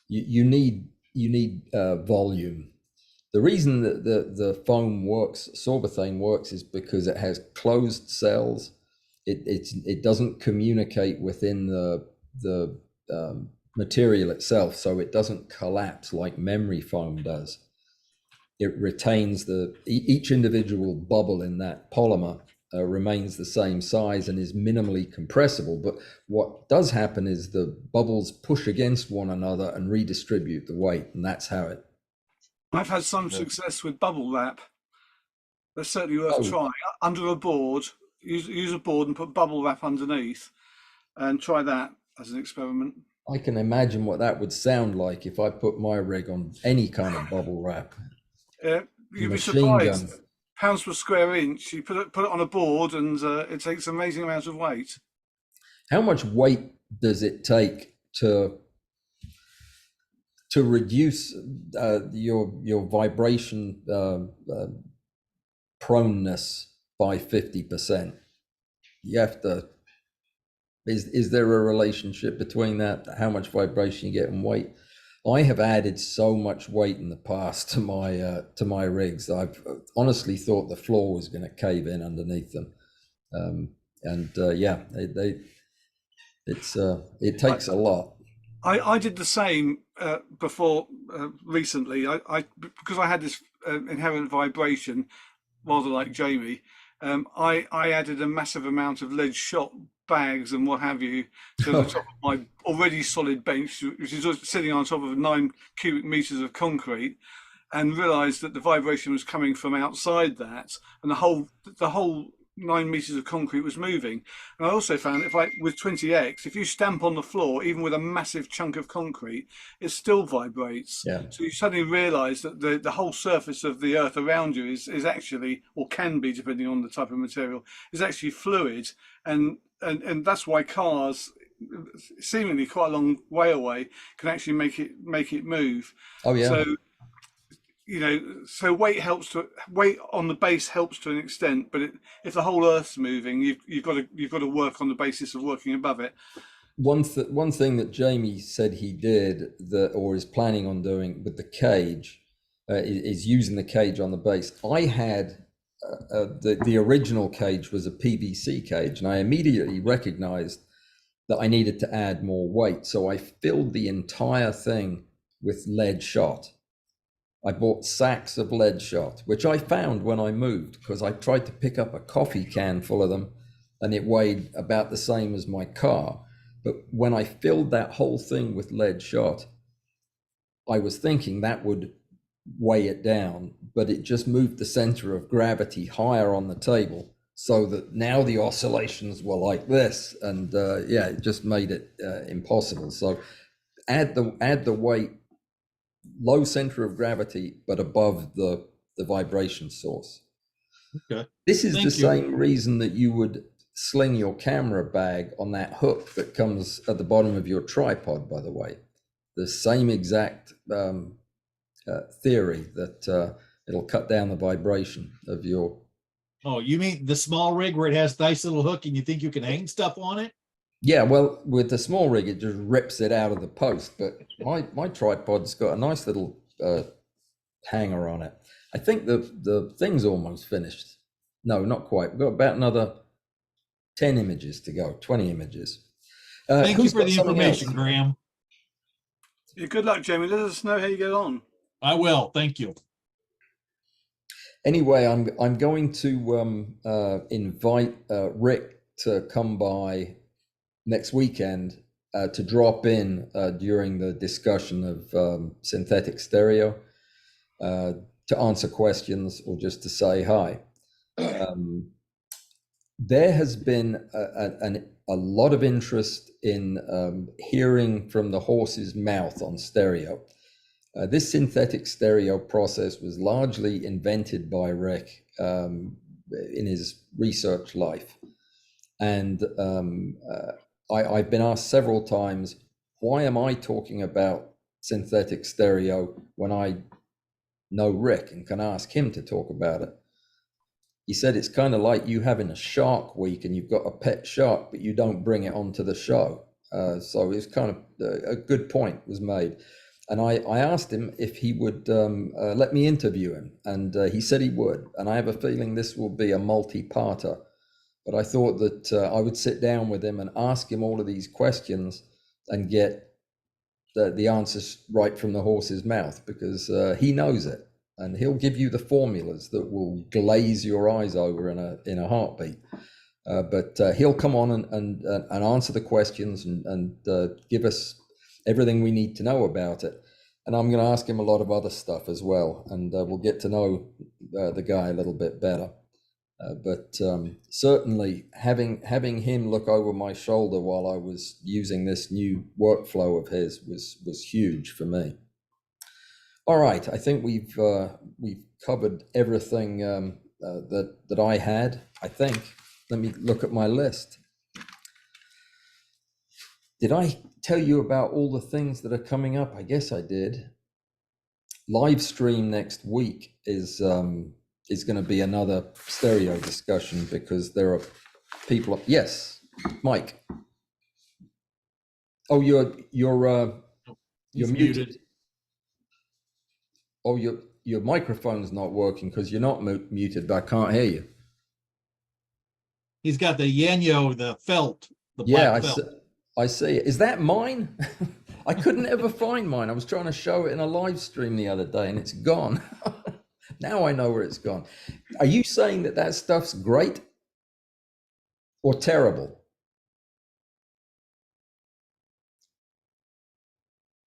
you need volume. The reason that the foam works, Sorbothane works, is because it has closed cells. It doesn't communicate within the material itself, so it doesn't collapse like memory foam does. It retains each individual bubble in that polymer remains the same size and is minimally compressible. But what does happen is the bubbles push against one another and redistribute the weight, and that's how it. I've had some success with bubble wrap. That's certainly worth trying. Under a board, use a board and put bubble wrap underneath, and try that as an experiment. I can imagine what that would sound like if I put my rig on any kind of bubble wrap. You'd be Machine surprised. gun. Pounds per square inch. You put it on a board, and it takes amazing amounts of weight. How much weight does it take to reduce your vibration proneness by 50%? You have to. Is there a relationship between that? How much vibration you get and weight? I have added so much weight in the past to my rigs. I've honestly thought the floor was going to cave in underneath them, it takes a lot. I did the same before recently. I because I had this inherent vibration, rather like Jamie. I added a massive amount of lead shot bags and what have you to the top of my already solid bench, which is sitting on top of 9 cubic meters of concrete, and realized that the vibration was coming from outside that, and the whole 9 meters of concrete was moving. And I also found with 20X, if you stamp on the floor, even with a massive chunk of concrete, it still vibrates. Yeah. So you suddenly realize that the whole surface of the earth around you is actually, or can be, depending on the type of material, is actually fluid. And that's why cars, seemingly quite a long way away, can actually make it move. Oh yeah. So, so weight on the base helps to an extent, but if the whole Earth's moving, you've got to work on the basis of working above it. One thing that Jamie said he did or is planning on doing with the cage is using the cage on the base. I had the original cage was a PVC cage, and I immediately recognized that I needed to add more weight. So I filled the entire thing with lead shot. I bought sacks of lead shot, which I found when I moved, because I tried to pick up a coffee can full of them and it weighed about the same as my car. But when I filled that whole thing with lead shot, I was thinking that would weigh it down, but it just moved the center of gravity higher on the table, so that now the oscillations were like this, and it just made it impossible. So add the weight, low center of gravity, but above the vibration source. Okay. This is the same reason that you would sling your camera bag on that hook that comes at the bottom of your tripod, by the way. The same exact theory, that it'll cut down the vibration of your. Oh, you mean the small rig where it has nice little hook and you think you can hang stuff on it? Yeah, well, with the small rig, it just rips it out of the post. But my tripod's got a nice little hanger on it. I think the thing's almost finished. No, not quite. We've got about another 10 images to go, 20 images. Thank you for the information, Graham. Yeah, good luck, Jamie. Let us know how you get on. I will. Thank you. Anyway, I'm going to invite Rick to come by next weekend to drop in during the discussion of synthetic stereo, to answer questions or just to say hi. There has been a lot of interest in hearing from the horse's mouth on stereo. This synthetic stereo process was largely invented by Rick in his research life. And I've been asked several times, why am I talking about synthetic stereo when I know Rick and can ask him to talk about it? He said it's kind of like you having a shark week and you've got a pet shark, but you don't bring it onto the show. So it's kind of a good point was made. And I asked him if he would let me interview him, and he said he would. And I have a feeling this will be a multi-parter. But I thought that I would sit down with him and ask him all of these questions and get the answers right from the horse's mouth, because he knows it. And he'll give you the formulas that will glaze your eyes over in a heartbeat. But he'll come on and answer the questions and give us everything we need to know about it. And I'm going to ask him a lot of other stuff as well, and we'll get to know the guy a little bit better. But certainly having him look over my shoulder while I was using this new workflow of his was huge for me. All right, I think we've covered everything that I had. I think. Let me look at my list. Did I tell you about all the things that are coming up? I guess I did. Live stream next week is going to be another stereo discussion, because there are people. Yes, Mike. Oh, you're muted. Oh, your microphone's not working because you're not muted, but I can't hear you. He's got the Yanyo, the felt, the black felt. I see it. Is that mine? I couldn't ever find mine. I was trying to show it in a live stream the other day and it's gone. Now I know where it's gone. Are you saying that stuff's great or terrible?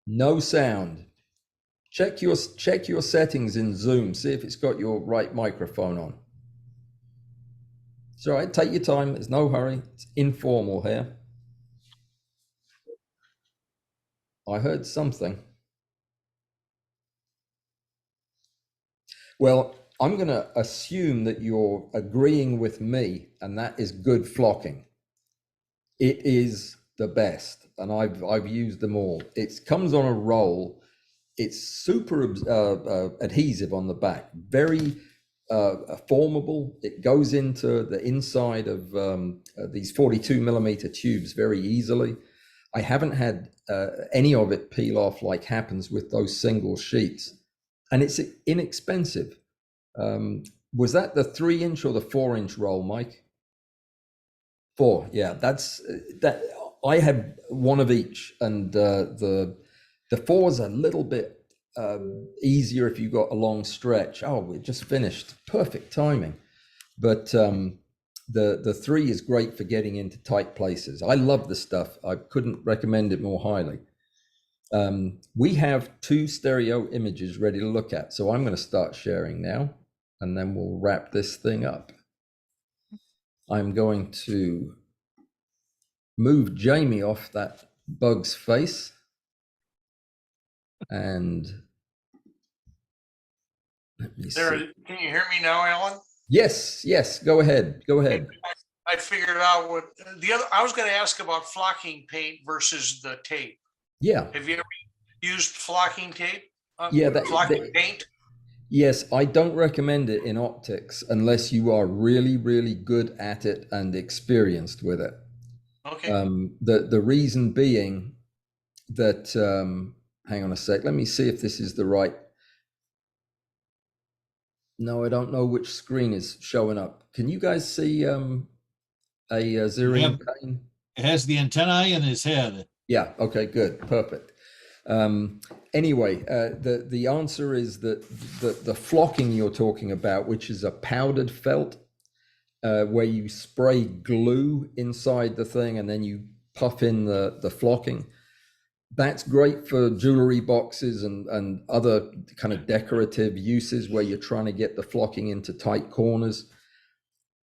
No sound. Check your settings in Zoom. See if it's got your right microphone on. It's all right. Take your time. There's no hurry. It's informal here. I heard something. Well, I'm going to assume that you're agreeing with me, and that is good flocking. It is the best, and I've used them all. It comes on a roll. It's super adhesive on the back, very formable. It goes into the inside of these 42 millimeter tubes very easily. I haven't had any of it peel off like happens with those single sheets, and it's inexpensive. Was that the 3-inch or the 4-inch roll, Mike? 4, yeah. That's that. I had one of each, and the 4's a little bit easier if you got a long stretch. Oh, we just finished. Perfect timing. But the 3 is great for getting into tight places. I love the stuff. I couldn't recommend it more highly. We have 2 stereo images ready to look at. So I'm going to start sharing now, and then we'll wrap this thing up. I'm going to move Jamie off that bug's face. And let me see. Can you hear me now, Alan? Yes, go ahead. I figured out what I was going to ask about flocking paint versus the tape. Yeah. Have you ever used flocking tape? Flocking paint? Yes, I don't recommend it in optics unless you are really, really good at it and experienced with it. Okay. The reason being that, hang on a sec, let me see if this is the right. No, I don't know which screen is showing up. Can you guys see a zeroing pane? It has the antennae in his head. Yeah, okay, good, perfect. Anyway, the answer is that the flocking you're talking about, which is a powdered felt, where you spray glue inside the thing and then you puff in the flocking. That's great for jewelry boxes and other kind of decorative uses where you're trying to get the flocking into tight corners.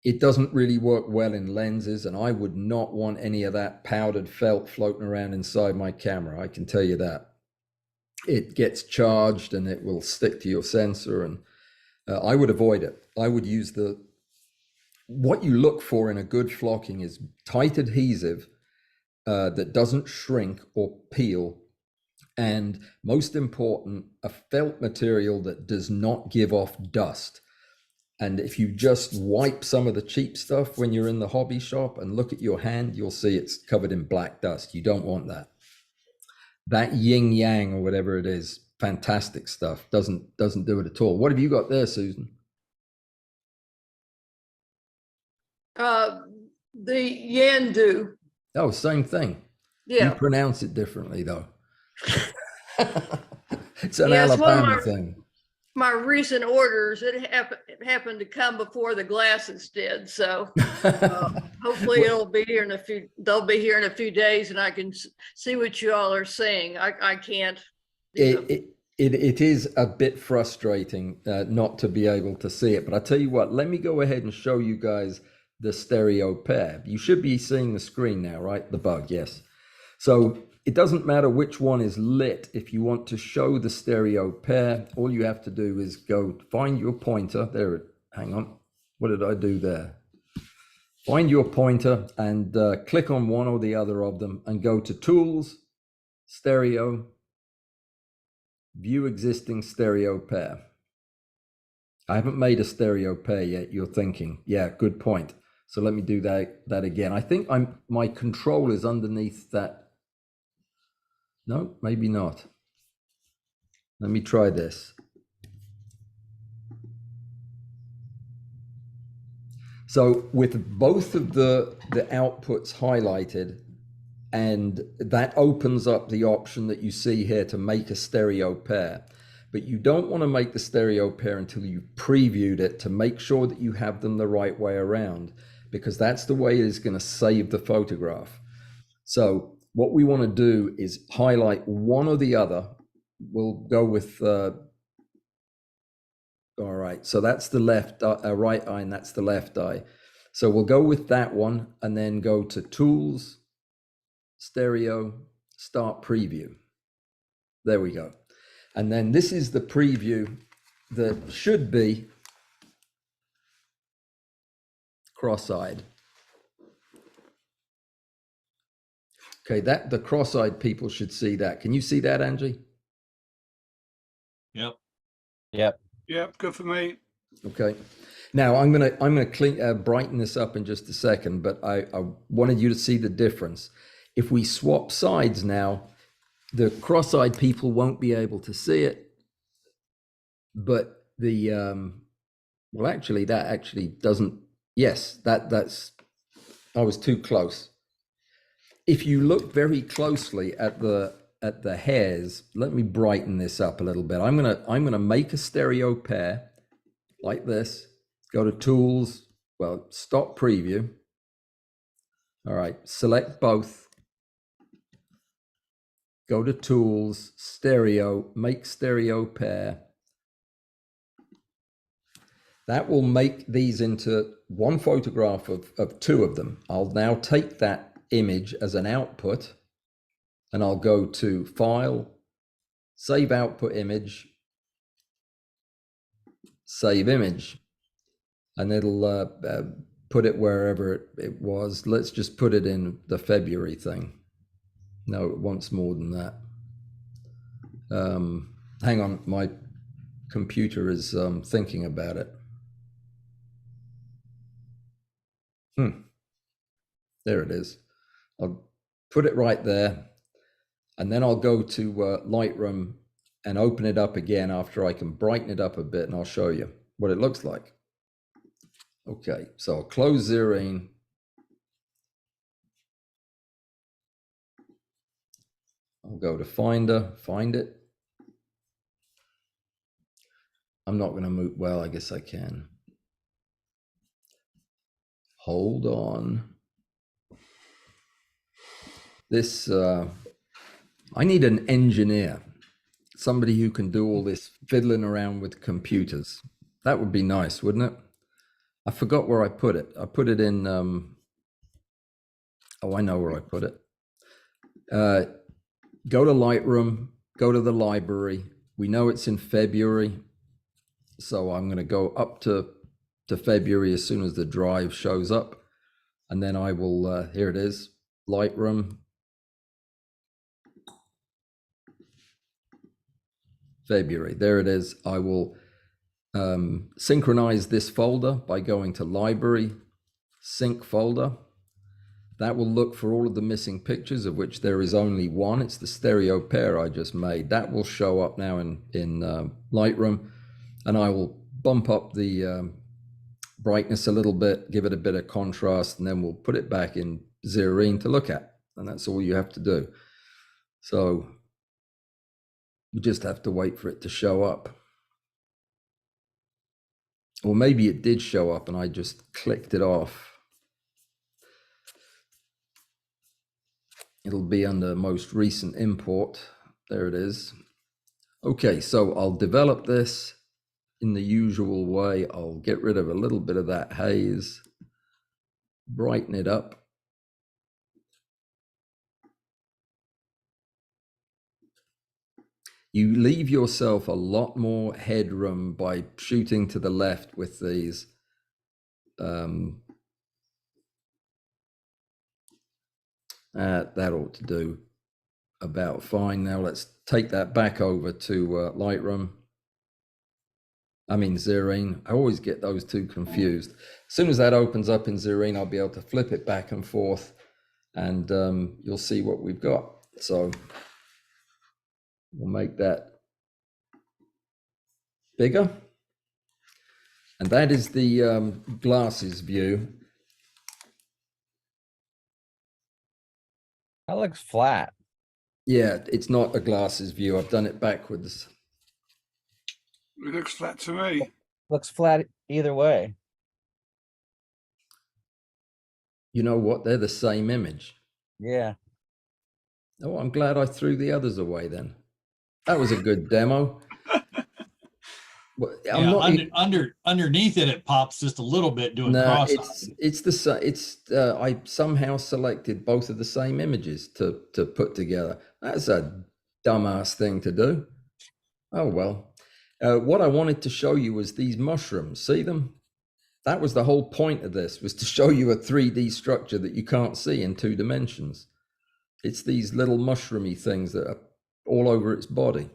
It doesn't really work well in lenses, and I would not want any of that powdered felt floating around inside my camera. I can tell you that. It gets charged and it will stick to your sensor, and I would avoid it. I would use what you look for in a good flocking is tight adhesive that doesn't shrink or peel, and most important, a felt material that does not give off dust. And if you just wipe some of the cheap stuff when you're in the hobby shop and look at your hand, you'll see it's covered in black dust. You don't want that. That yin yang or whatever it is, fantastic stuff. Doesn't do it at all. What have you got there, Susan? The Yandu. Oh, same thing. You Yeah. pronounce it differently though. It's an Yeah, it's one of Alabama my- thing. My recent orders, it happened to come before the glasses did. So hopefully it'll be here in a few, they'll be here in a few days and I can see what you all are saying. I can't. It is a bit frustrating not to be able to see it, but I tell you what, let me go ahead and show you guys the stereo pair. You should be seeing the screen now, right? The bug, yes. So it doesn't matter which one is lit. If you want to show the stereo pair, all you have to do is go find your pointer. There, hang on. What did I do there? Find your pointer and click on one or the other of them and go to Tools, Stereo, View Existing Stereo Pair. I haven't made a stereo pair yet, you're thinking. Yeah, good point. So let me do that again. I think my control is underneath that. No, maybe not. Let me try this. So with both of the outputs highlighted, and that opens up the option that you see here to make a stereo pair. But you don't want to make the stereo pair until you've previewed it to make sure that you have them the right way around, because that's the way it is going to save the photograph. So what we want to do is highlight one or the other. We'll go with, all right, so that's the left right eye and that's the left eye. So we'll go with that one and then go to Tools, Stereo, Start Preview. There we go. And then this is the preview that should be cross-eyed. Okay, the cross-eyed people should see that. Can you see that, Angie? Yep. Yep. Yep, good for me. Okay. Now I'm gonna brighten this up in just a second, but I wanted you to see the difference. If we swap sides now, the cross-eyed people won't be able to see it, but the well, actually, that actually doesn't. Yes, that's. I was too close. If you look very closely at the hairs, let me brighten this up a little bit. I'm gonna make a stereo pair like this. Go to Tools. Well, Stop Preview. All right, select both. Go to Tools, Stereo, Make Stereo Pair. That will make these into one photograph of two of them. I'll now take that image as an output and I'll go to File, Save Output Image, Save Image, and it'll put it wherever it was. Let's just put it in the February thing. No, it wants more than that. Hang on, my computer is thinking about it. There it is. I'll put it right there, and then I'll go to Lightroom and open it up again after I can brighten it up a bit, and I'll show you what it looks like. Okay, so I'll close Zerine. I'll go to Finder, find it. I'm not going to move. Well, I guess I can. Hold on. This, I need an engineer, somebody who can do all this fiddling around with computers. That would be nice, wouldn't it? I forgot where I put it. I put it in, oh, I know where I put it. Go to Lightroom, go to the library. We know it's in February. So I'm going to go up to February as soon as the drive shows up. And then I will, here it is, Lightroom. February, there it is. I will synchronize this folder by going to library, sync folder. That will look for all of the missing pictures, of which there is only one. It's the stereo pair I just made. That will show up now in Lightroom, and I will bump up the brightness a little bit, give it a bit of contrast, and then we'll put it back in Xerine to look at. And that's all you have to do. So you just have to wait for it to show up. Or maybe it did show up and I just clicked it off. It'll be under most recent import. There it is. Okay, so I'll develop this in the usual way. I'll get rid of a little bit of that haze, brighten it up. You leave yourself a lot more headroom by shooting to the left with these. That ought to do about fine. Now let's take that back over to Lightroom. I mean Xerine. I always get those two confused. As soon as that opens up in Xerine, I'll be able to flip it back and forth, and you'll see what we've got. So we'll make that bigger. And that is the glasses view. That looks flat. Yeah, it's not a glasses view. I've done it backwards. It looks flat to me. Looks flat either way. You know what? They're the same image. Yeah. Oh, I'm glad I threw the others away then. That was a good demo. Well, underneath it, it pops just a little bit doing cross. It's the same. I somehow selected both of the same images to put together. That's a dumbass thing to do. Oh well. What I wanted to show you was these mushrooms. See them? That was the whole point of this, was to show you a 3D structure that you can't see in 2 dimensions. It's these little mushroomy things that are all over its body.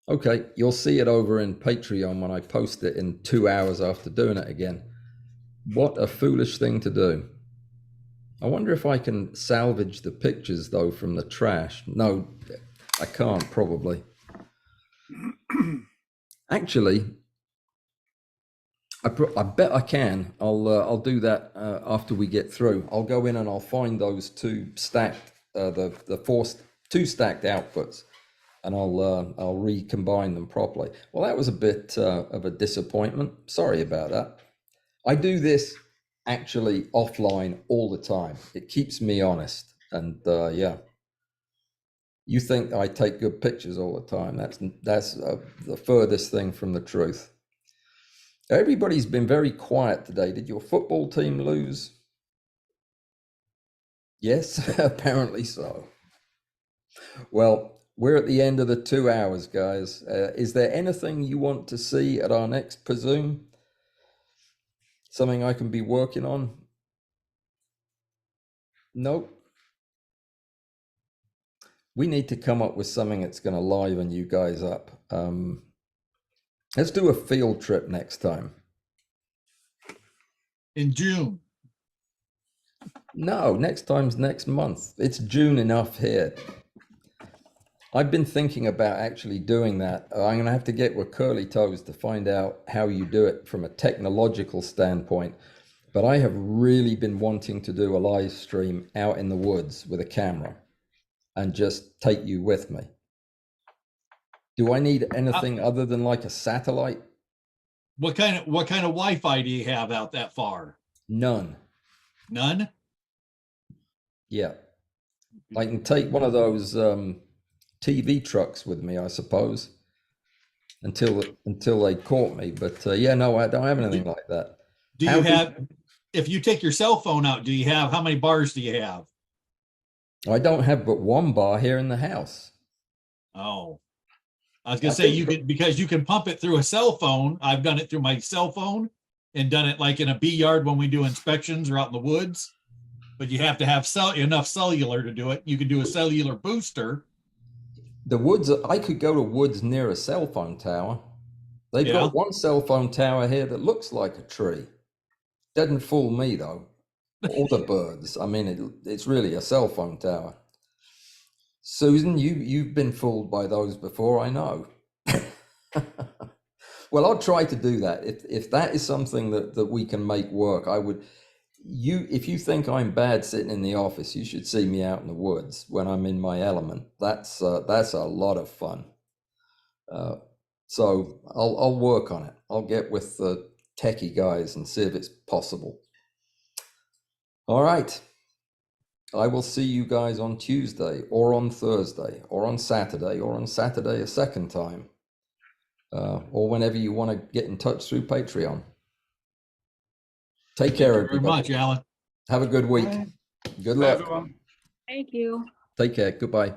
Okay, you'll see it over in Patreon when I post it in 2 hours after doing it again. What a foolish thing to do. I wonder if I can salvage the pictures though from the trash. No, I can't probably. Actually, I bet I can. I'll do that after we get through. I'll go in and I'll find those 2 stacked, the 2 stacked outputs. And I'll recombine them properly. Well, that was a bit of a disappointment. Sorry about that. I do this actually offline all the time. It keeps me honest. And yeah, you think I take good pictures all the time. That's the furthest thing from the truth. Everybody's been very quiet today. Did your football team lose? Yes, apparently so. Well, we're at the end of the 2 hours, guys. Is there anything you want to see at our next Pzoom? Something I can be working on? Nope. We need to come up with something that's going to liven you guys up. Let's do a field trip next time. In June. No, next time's next month. It's June enough here. I've been thinking about actually doing that. I'm going to have to get with Curly Toes to find out how you do it from a technological standpoint. But I have really been wanting to do a live stream out in the woods with a camera and just take you with me. Do I need anything other than like a satellite? What kind of Wi-Fi do you have out that far? None. None? Yeah. I can take one of those TV trucks with me, I suppose, until they caught me. But yeah, no, I don't have anything like that. Do you have, if you take your cell phone out, do you have, how many bars do you have? I don't have but one bar here in the house. Oh, I was gonna say you can, because you can pump it through a cell phone. I've done it through my cell phone and done it like in a bee yard when we do inspections or out in the woods. But you have to have enough cellular to do it. You could do a cellular booster. The woods, I could go to woods near a cell phone tower. They've got one cell phone tower here that looks like a tree. Doesn't fool me though. All the birds. I mean, it's really a cell phone tower. Susan, you've been fooled by those before, I know. Well, I'll try to do that. If that is something that we can make work, I would. If you think I'm bad sitting in the office, you should see me out in the woods when I'm in my element. That's a lot of fun. So I'll work on it. I'll get with the techie guys and see if it's possible. All right. I will see you guys on Tuesday or on Thursday or on Saturday a second time, or whenever you want to get in touch through Patreon. Take care, everybody. Thank you very much, Alan. Have a good week. Good luck. Thank you. Take care. Goodbye.